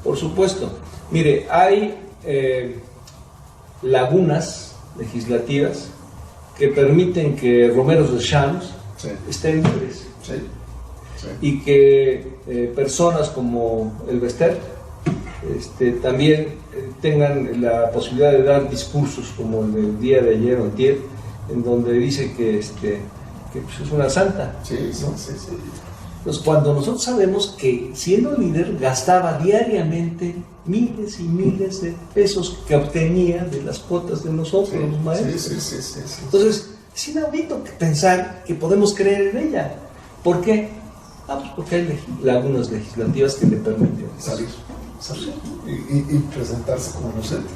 Por supuesto. Mire, hay lagunas legislativas que permiten que Romeros de Champs estén libres. Sí. Y que personas como el Bester también tengan la posibilidad de dar discursos como el del día de ayer o antier, en donde dice que pues, es una santa. Sí. Entonces, cuando nosotros sabemos que siendo líder gastaba diariamente miles y miles de pesos que obtenía de las cuotas de nosotros, los maestros. Sí. Entonces, es inaudito pensar que podemos creer en ella. ¿Por qué? Pues porque hay lagunas legislativas que le permiten salir y presentarse como inocente.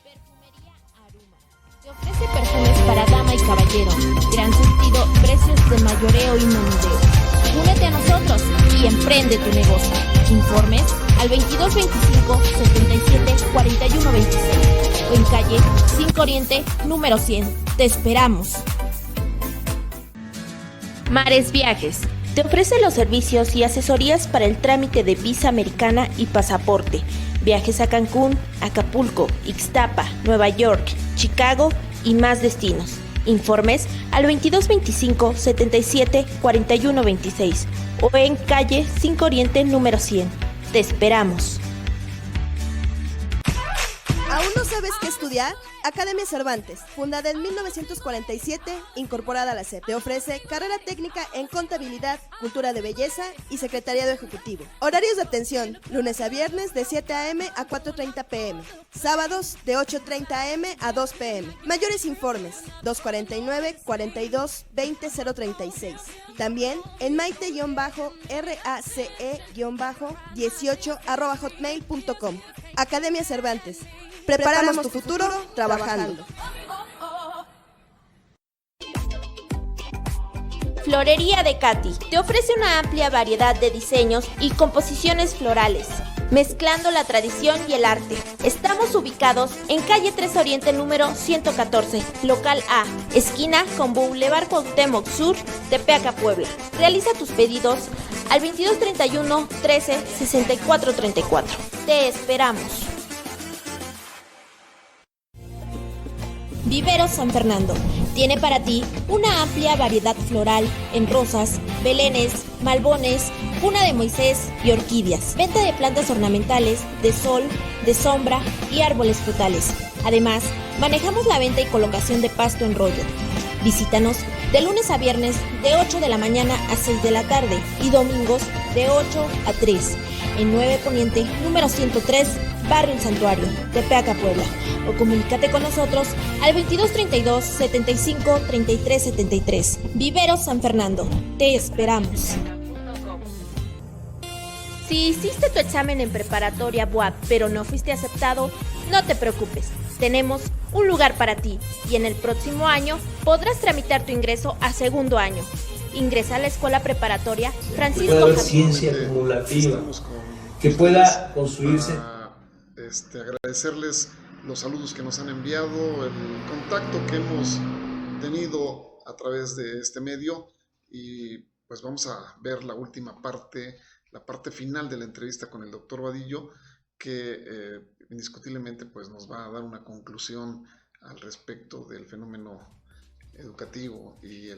Perfumería Aruma. Te ofrece perfumes para dama y caballero. Gran surtido, precios de mayoreo y menudeo. Únete a nosotros y emprende tu negocio. Informes al 2225 77 41 26 o en calle 5 Oriente, número 100. Te esperamos. Mares Viajes te ofrece los servicios y asesorías para el trámite de visa americana y pasaporte. Viajes a Cancún, Acapulco, Ixtapa, Nueva York, Chicago y más destinos. Informes al 2225 77 41 26 o en calle 5 Oriente número 100. Te esperamos. ¿Aún no sabes qué estudiar? Academia Cervantes, fundada en 1947, incorporada a la SEP, te ofrece carrera técnica en contabilidad, cultura de belleza y secretariado ejecutivo. Horarios de atención, lunes a viernes de 7 a.m. a 4:30 p.m. Sábados de 8:30 a.m. a 2 p.m. Mayores informes, 249-42-20-036. También en maite-race-18 @hotmail.com. Academia Cervantes. Preparamos tu futuro trabajando. Florería de Katy te ofrece una amplia variedad de diseños y composiciones florales, mezclando la tradición y el arte. Estamos ubicados en calle 3 Oriente número 114, local A, esquina con Boulevard Cuauhtémoc Sur, Tepeaca, Puebla. Realiza tus pedidos al 2231 13 64 34. Te esperamos. Viveros San Fernando tiene para ti una amplia variedad floral en rosas, belenes, malbones, cuna de Moisés y orquídeas. Venta de plantas ornamentales, de sol, de sombra y árboles frutales. Además, manejamos la venta y colocación de pasto en rollo. Visítanos de lunes a viernes de 8 de la mañana a 6 de la tarde y domingos de 8 a 3 en 9 Poniente número 103, Barrio El Santuario, Tepeaca, Puebla. O comunícate con nosotros al 2232 75 33 73. Viveros San Fernando. Te esperamos. Si hiciste tu examen en preparatoria BUAP pero no fuiste aceptado, no te preocupes. Tenemos un lugar para ti y en el próximo año podrás tramitar tu ingreso a segundo año. Ingresa a la escuela preparatoria Francisco Puede haber Javier. ciencia acumulativa que pueda construirse. Agradecerles los saludos que nos han enviado, el contacto que hemos tenido a través de este medio, y pues vamos a ver la última parte, la parte final de la entrevista con el doctor Vadillo, que indiscutiblemente pues nos va a dar una conclusión al respecto del fenómeno educativo y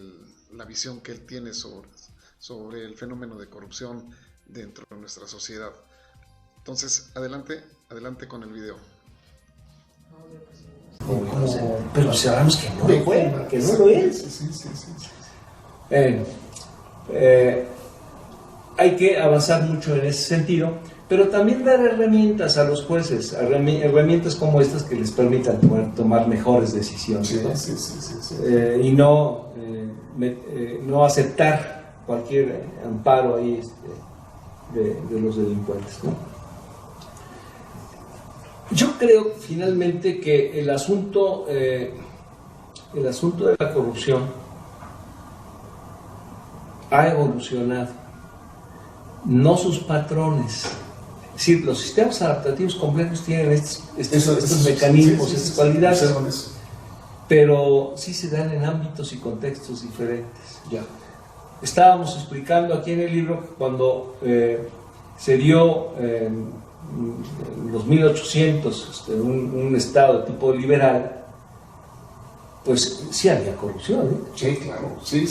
la visión que él tiene sobre el fenómeno de corrupción dentro de nuestra sociedad. Entonces, adelante con el video. Pero sabemos que no lo fue, que no lo es. Hay que avanzar mucho en ese sentido, pero también dar herramientas a los jueces, herramientas como estas que les permitan tomar mejores decisiones, ¿no? Y no aceptar cualquier amparo ahí de los delincuentes, ¿no? Yo creo finalmente que el asunto de la corrupción ha evolucionado, no sus patrones. Es decir, los sistemas adaptativos complejos tienen estos mecanismos, estas cualidades, pero sí se dan en ámbitos y contextos diferentes. Ya. Estábamos explicando aquí en el libro que cuando se dio en los 1800 un estado de tipo liberal, pues sí había corrupción, ¿eh? Sí, claro, sí.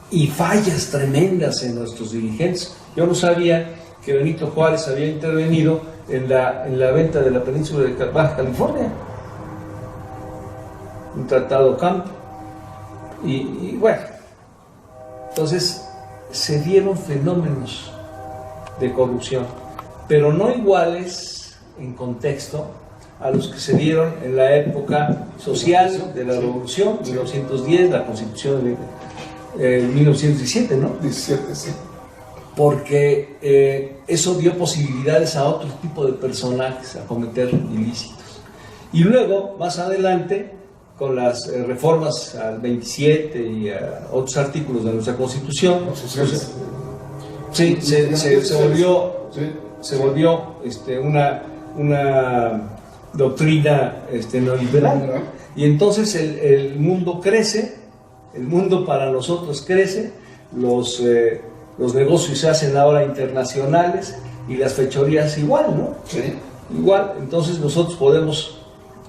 Y fallas tremendas en nuestros dirigentes. Yo no sabía que Benito Juárez había intervenido en la venta de la península de Baja California, un tratado campo. Y bueno, entonces se dieron fenómenos de corrupción, pero no iguales en contexto a los que se dieron en la época social de la Revolución, 1910, la Constitución de 1917, ¿no? 17, sí. Porque eso dio posibilidades a otro tipo de personajes a cometer ilícitos. Y luego, más adelante, con las reformas al 27 y a otros artículos de nuestra Constitución, pues, sí, se volvió una doctrina neoliberal. Y entonces el mundo crece, el mundo para nosotros crece, los negocios se hacen ahora internacionales y las fechorías igual, ¿no? Sí. Igual, entonces nosotros podemos,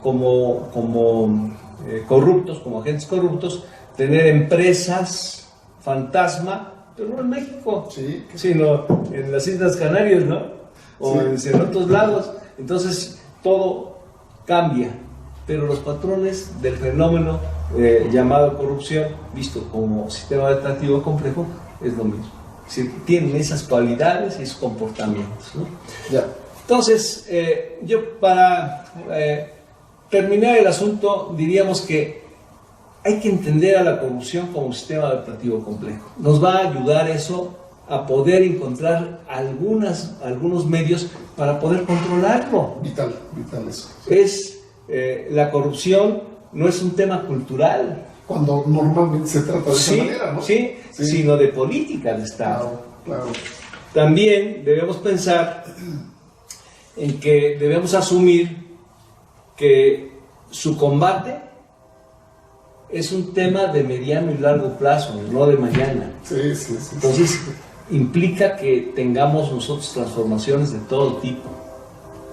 como corruptos, como agentes corruptos, tener empresas fantasma, pero no en México, sí, sino en las Islas Canarias, ¿no? O sí, en otros lados. Entonces todo cambia, pero los patrones del fenómeno llamado corrupción, visto como sistema adaptativo complejo, es lo mismo. Es decir, tienen esas cualidades y esos comportamientos, ¿no? Ya. Entonces, yo para terminar el asunto, diríamos que hay que entender a la corrupción como un sistema adaptativo complejo. Nos va a ayudar eso a poder encontrar algunos medios para poder controlarlo. Vital eso. La corrupción no es un tema cultural. Cuando normalmente se trata de esa manera, ¿no? Sí, sino de política de Estado. Claro. También debemos pensar en que debemos asumir que su combate es un tema de mediano y largo plazo, no de mañana. Sí. Entonces, implica que tengamos nosotros transformaciones de todo tipo.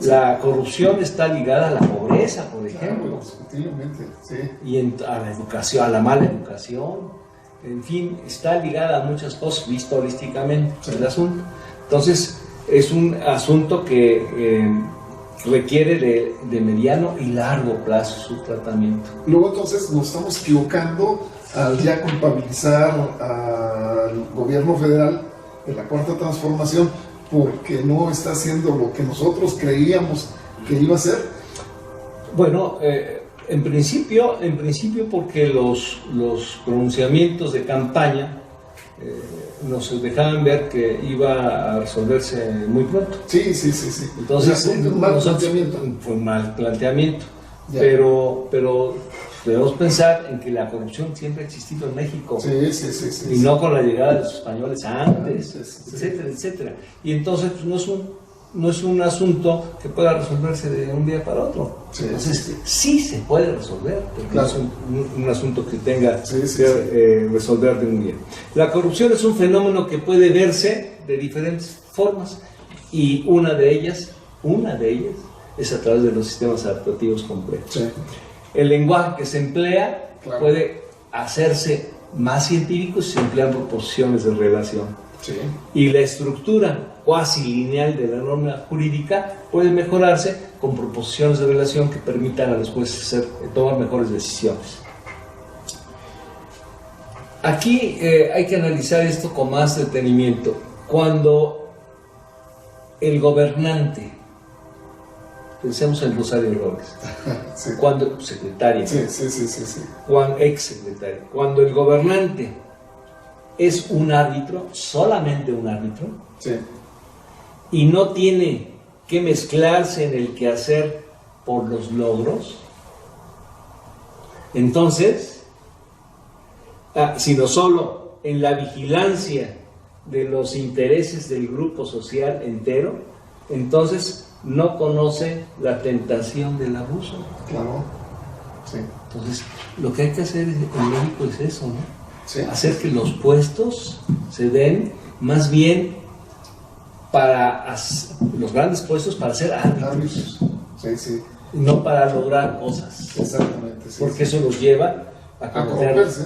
La corrupción está ligada a la pobreza, por ejemplo. Indiscutiblemente, sí. Y a la educación, a la mala educación. En fin, está ligada a muchas cosas, visto holísticamente, el asunto. Entonces, es un asunto que requiere de mediano y largo plazo su tratamiento. Luego, entonces, nos estamos equivocando al ya culpabilizar al gobierno federal de la Cuarta Transformación porque no está haciendo lo que nosotros creíamos que iba a hacer. Bueno, en principio porque los pronunciamientos de campaña nos dejaban ver que iba a resolverse muy pronto. Sí. Entonces, fue un mal planteamiento. Ya. Pero debemos pensar en que la corrupción siempre ha existido en México. Sí. Y no con la llegada de los españoles antes, etcétera. Y entonces pues, no es un asunto que pueda resolverse de un día para otro. Entonces sí se puede resolver, pero claro, no es un asunto que tenga que resolver de un día. La corrupción es un fenómeno que puede verse de diferentes formas y una de ellas es a través de los sistemas adaptativos complejos. Sí. El lenguaje que se emplea puede hacerse más científico si se emplean proposiciones de relación. Sí. Y la estructura cuasi lineal de la norma jurídica puede mejorarse con proposiciones de relación que permitan a los jueces tomar mejores decisiones. Aquí hay que analizar esto con más detenimiento. Cuando el gobernante, pensemos en Rosario Robles, cuando secretaria, ex secretaria, cuando el gobernante es un árbitro, solamente un árbitro, y no tiene que mezclarse en el quehacer por los logros, entonces sino solo en la vigilancia de los intereses del grupo social entero, entonces no conoce la tentación del abuso. Claro, sí. Entonces, lo que hay que hacer en México es eso, ¿no? Sí. Hacer que los puestos se den más bien para los grandes puestos para ser árbitros, Sí, sí. no para lograr cosas. Exactamente. Sí, porque sí. eso los lleva a cometer, sí.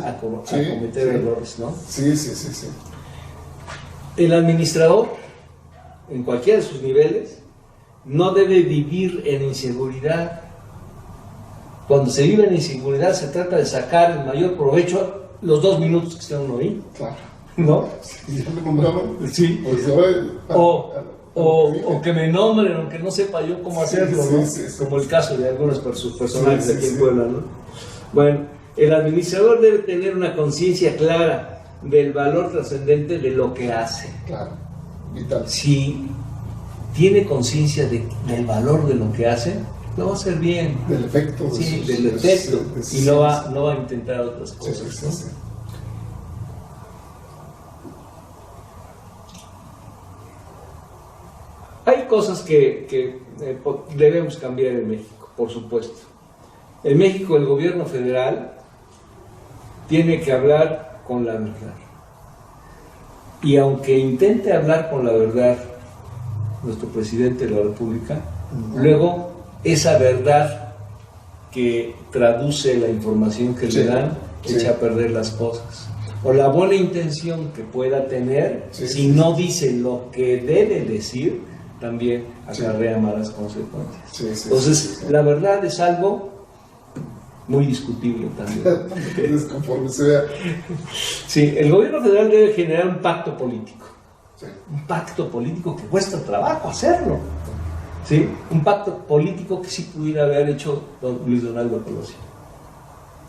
cometer errores, ¿no? Sí, sí, sí, sí. El administrador, en cualquiera de sus niveles, no debe vivir en inseguridad. Cuando se vive en inseguridad se trata de sacar el mayor provecho los 2 minutos que esté uno ahí, Claro. ¿no? Y ya me nombraron. Sí. Pues ahora, O que me nombren, aunque no sepa yo cómo hacerlo, sí, ¿no? sí, sí. Como el caso de algunos personajes Sí, aquí en sí. Puebla, ¿no? Bueno, el administrador debe tener una conciencia clara del valor trascendente de lo que hace. Claro, vital. Si tiene conciencia del valor de lo que hace, lo va a hacer bien. Del efecto. De Sí, sus- del de sus- efecto. de sus- Y no va a intentar otras Sí, cosas, sí, ¿no? sí. Hay cosas que debemos cambiar en México, por supuesto. En México el gobierno federal tiene que hablar con la verdad. Y aunque intente hablar con la verdad nuestro presidente de la República, luego esa verdad que traduce la información que Sí, le dan sí. echa a perder las cosas. O la buena intención que pueda tener, Sí, si sí, no dice lo que debe decir, también Sí. acarrea malas consecuencias. Sí, sí, Entonces, sí, sí. la verdad es algo muy discutible también. Es conforme se vea. Sí, el gobierno federal debe generar un pacto político. Sí. Un pacto político que cuesta trabajo hacerlo. ¿Sí? Un pacto político que sí pudiera haber hecho Luis Donaldo Colosio.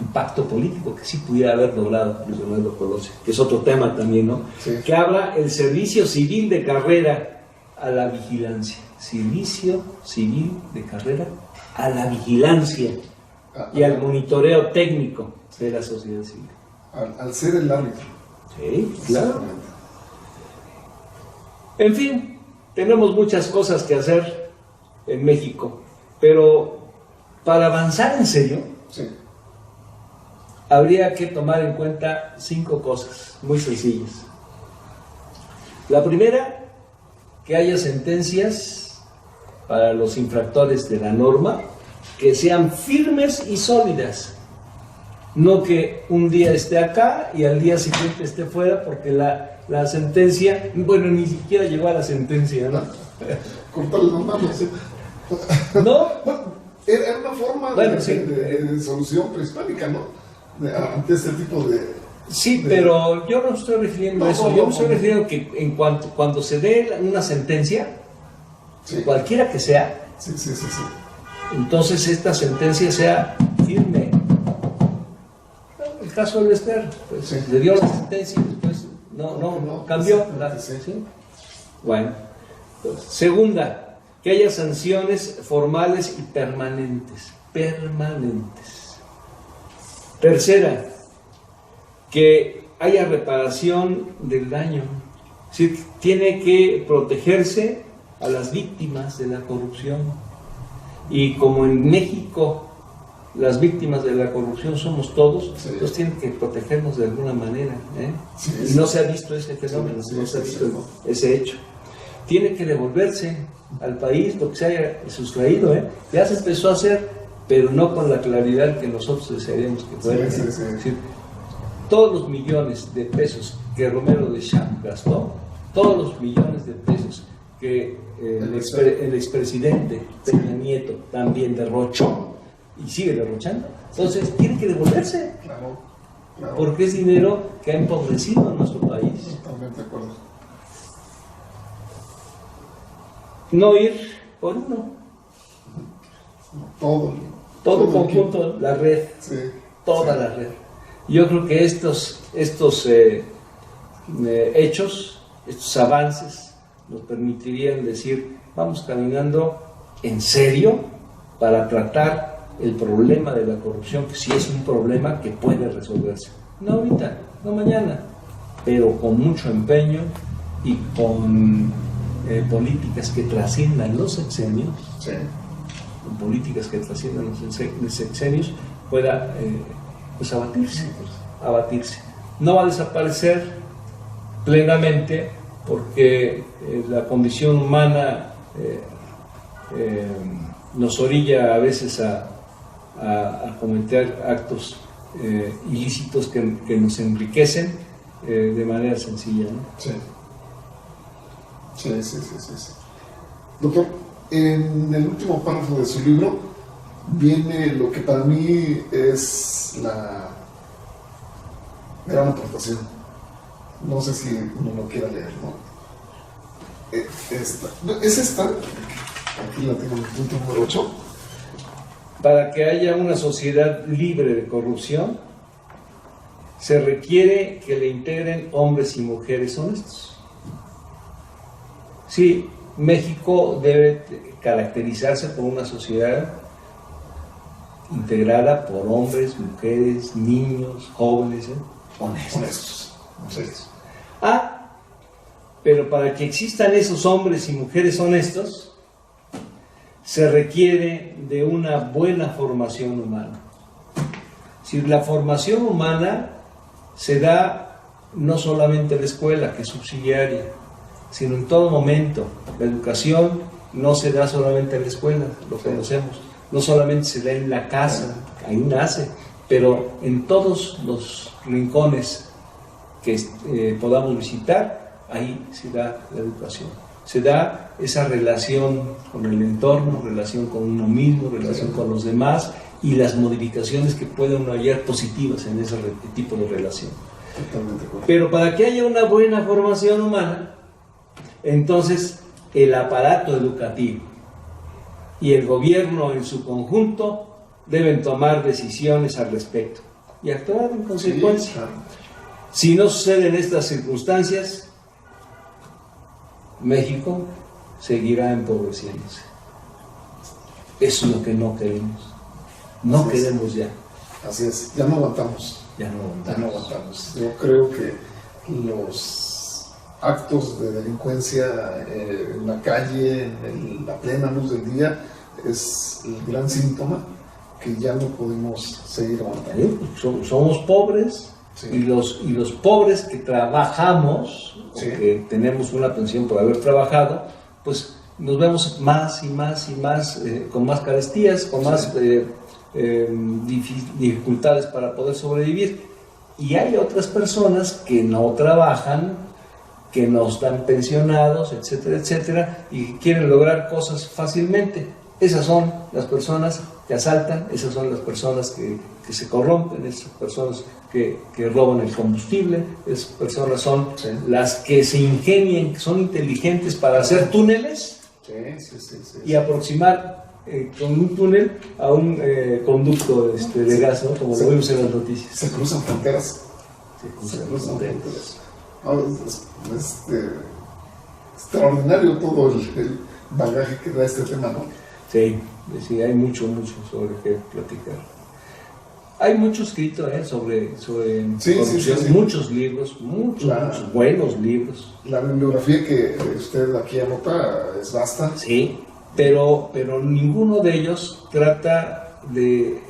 Un pacto político que sí pudiera haber logrado Luis Donaldo Colosio, que es otro tema también, ¿no? Sí. Que habla el servicio civil de carrera a la vigilancia. Servicio civil de carrera a la vigilancia y al monitoreo técnico de la sociedad civil. Al ser el árbitro. Sí, claro. Exactamente. En fin, tenemos muchas cosas que hacer en México, pero para avanzar en serio, Sí. habría que tomar en cuenta 5 cosas muy sencillas. La primera, que haya sentencias para los infractores de la norma que sean firmes y sólidas. No que un día esté acá y al día siguiente esté fuera, porque la sentencia, bueno, ni siquiera llegó a la sentencia, ¿no? Cortarle las manos. ¿No? Era una forma Bueno, de, sí. de solución prehispánica, ¿no? Ante este tipo de... Sí, pero yo no estoy refiriendo a eso. Yo me estoy refiriendo que cuando se dé una sentencia, Sí. cualquiera que sea, Sí, sí, sí, sí. entonces esta sentencia sea firme. El caso de Esther, pues Sí. le dio la sentencia y después no cambió. Sí. ¿Sí? Bueno, entonces, segunda, que haya sanciones formales y permanentes. Tercera, que haya reparación del daño. Es decir, tiene que protegerse a las víctimas de la corrupción. Y como en México las víctimas de la corrupción somos todos, Sí. entonces tienen que protegernos de alguna manera, ¿eh? Sí, Y sí. no se ha visto ese fenómeno, Sí, no se ha sí, visto sí. ese hecho. Tiene que devolverse al país lo que se haya sustraído, ¿eh? Ya se empezó a hacer, pero no con la claridad que nosotros desearíamos que fuera. Sí, sí, sí. Es decir, todos los millones de pesos que Romero de Champ gastó, todos los millones de pesos que el expresidente Peña Nieto también derrochó y sigue derrochando, entonces tiene que devolverse, Claro, claro. porque es dinero que ha empobrecido a nuestro país. Totalmente de acuerdo. No ir por uno, Todo. todo el equipo. conjunto, la red, Sí. toda la red. Yo creo que estos hechos, estos avances, nos permitirían decir, vamos caminando en serio para tratar el problema de la corrupción, que sí es un problema que puede resolverse. No ahorita, no mañana, pero con mucho empeño y con políticas que trasciendan los sexenios, Sí. con políticas que trasciendan los sexenios, pueda pues abatirse. No va a desaparecer plenamente porque la condición humana nos orilla a veces a cometer actos ilícitos que nos enriquecen de manera sencilla, ¿no? Sí. Sí. Doctor, en el último párrafo de su libro viene lo que para mí es la gran aportación. No sé si uno lo quiera leer, ¿no? ¿Es esta? Aquí la tengo en el punto número 8. Para que haya una sociedad libre de corrupción, se requiere que le integren hombres y mujeres honestos. Sí, México debe caracterizarse por una sociedad integrada por hombres, mujeres, niños, jóvenes, honestos. Pero para que existan esos hombres y mujeres honestos, se requiere de una buena formación humana. Si la formación humana se da no solamente en la escuela, que es subsidiaria, sino en todo momento. La educación no se da solamente en la escuela, lo conocemos, no solamente se da en la casa, ahí nace, pero en todos los rincones que podamos visitar, ahí se da la educación. Se da esa relación con el entorno, relación con uno mismo, relación con los demás y las modificaciones que puede uno hallar positivas en ese tipo de relación. Pero para que haya una buena formación humana, entonces el aparato educativo y el gobierno en su conjunto deben tomar decisiones al respecto y actuar en consecuencia. Sí, claro. Si no suceden estas circunstancias, México seguirá empobreciéndose. Eso es lo que no queremos. No queremos ya. Así es, ya no aguantamos. Ya no aguantamos. Yo creo que los actos de delincuencia en la calle, en la plena luz del día, es el gran síntoma que ya no podemos seguir aguantando. Somos pobres, sí. y los pobres que trabajamos, sí. o que tenemos una pensión por haber trabajado, pues nos vemos más y más y más con más carestías, con más dificultades para poder sobrevivir. Y hay otras personas que no trabajan, que no están pensionados, etcétera, etcétera, y quieren lograr cosas fácilmente. Esas son las personas que asaltan, esas son las personas que se corrompen, esas personas que roban el combustible, esas personas son las que se ingenian, que son inteligentes para hacer túneles y aproximar con un túnel a un conducto de gas, ¿no? Como lo vimos en las noticias. Se cruzan fronteras. Se cruzan fronteras. Es extraordinario todo el bagaje que da este tema, ¿no? Sí, hay mucho sobre qué platicar. Hay mucho escrito sobre corrupción, muchos libros, muchos buenos libros. La bibliografía que usted aquí anota es vasta. Sí, pero ninguno de ellos trata de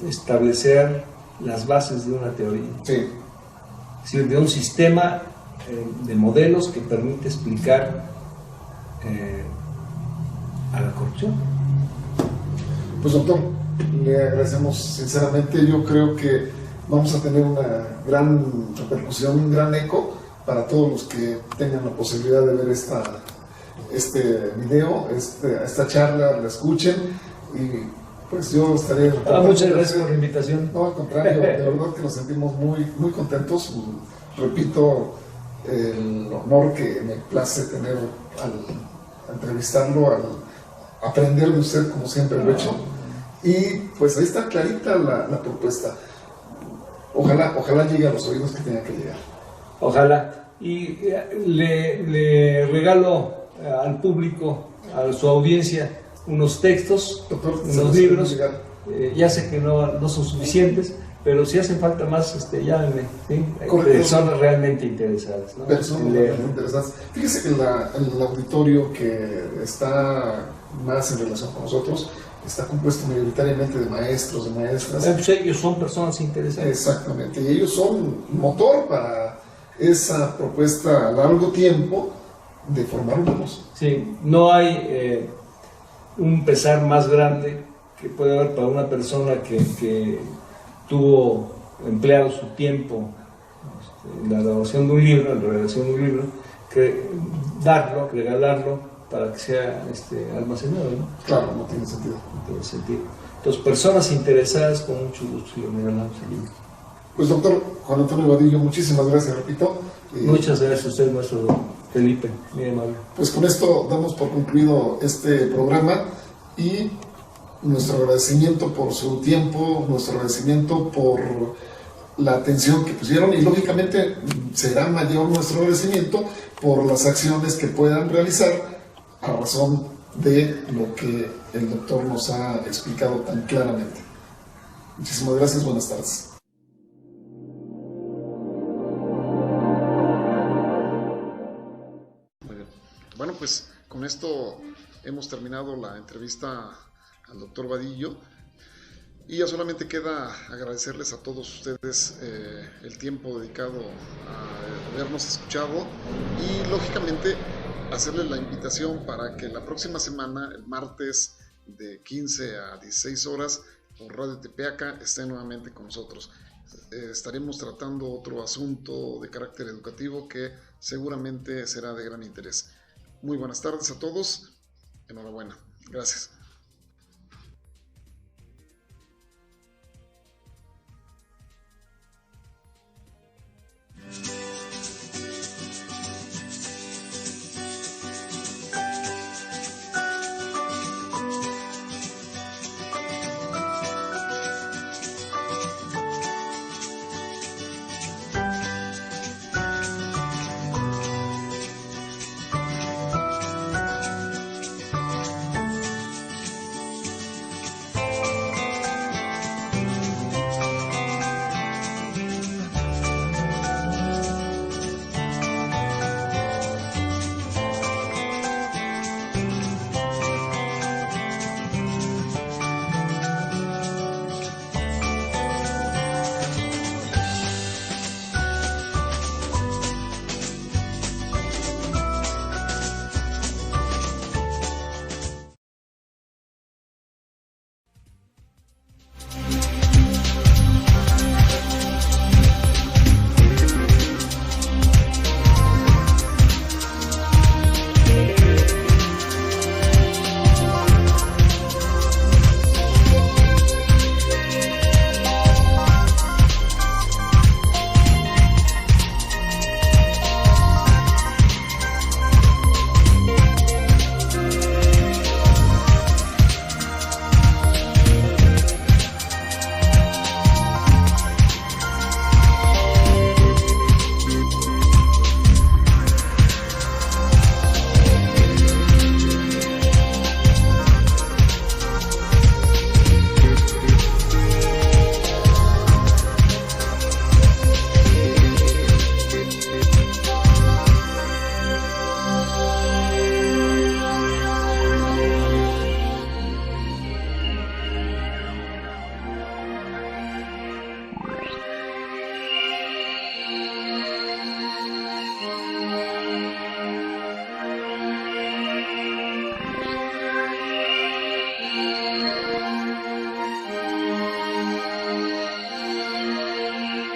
establecer las bases de una teoría. Sí. Es decir, de un sistema de modelos que permite explicar a la corrupción. Pues doctor, le agradecemos sinceramente. Yo creo que vamos a tener una gran repercusión, un gran eco para todos los que tengan la posibilidad de ver este video, esta charla, la escuchen, y pues yo estaré... muchas gracias por la invitación. No, al contrario, de verdad que nos sentimos muy, muy contentos. Repito, el honor que me place tener al entrevistarlo, al aprender de usted como siempre lo he hecho. Y pues ahí está clarita la propuesta. Ojalá llegue a los oídos que tenga que llegar. Ojalá. Y le regalo al público, a su audiencia, unos textos, doctor, unos libros. Ya sé que no son suficientes, pero si hacen falta más, llámenme, ¿sí? Personas realmente interesadas, ¿no? Personas realmente interesadas. Fíjese que el auditorio que está más en relación con nosotros está compuesto mayoritariamente de maestros, de maestras. Pues ellos son personas interesadas. Exactamente, y ellos son motor para esa propuesta a largo tiempo de formar humanos. Sí, no hay un pesar más grande que puede haber para una persona que tuvo empleado su tiempo en la elaboración de un libro, en la redacción de un libro, que darlo, regalarlo para que sea almacenado, ¿no? Claro, no tiene sentido. No tiene sentido. Entonces, personas interesadas, con mucho gusto, si lo regalamos el libro. Pues doctor Juan Antonio Vadillo, muchísimas gracias, repito. Muchas gracias a usted, maestro Felipe, muy amable. Pues con esto damos por concluido este programa y nuestro agradecimiento por su tiempo, nuestro agradecimiento por la atención que pusieron y lógicamente será mayor nuestro agradecimiento por las acciones que puedan realizar a razón de lo que el doctor nos ha explicado tan claramente. Muchísimas gracias, buenas tardes. Muy bien. Bueno, pues con esto hemos terminado la entrevista al doctor Vadillo y ya solamente queda agradecerles a todos ustedes el tiempo dedicado a habernos escuchado y lógicamente hacerles la invitación para que la próxima semana, el martes de 15 a 16 horas por Radio Tepeaca, estén nuevamente con nosotros. Estaremos tratando otro asunto de carácter educativo que seguramente será de gran interés. Muy buenas tardes a todos, enhorabuena, gracias.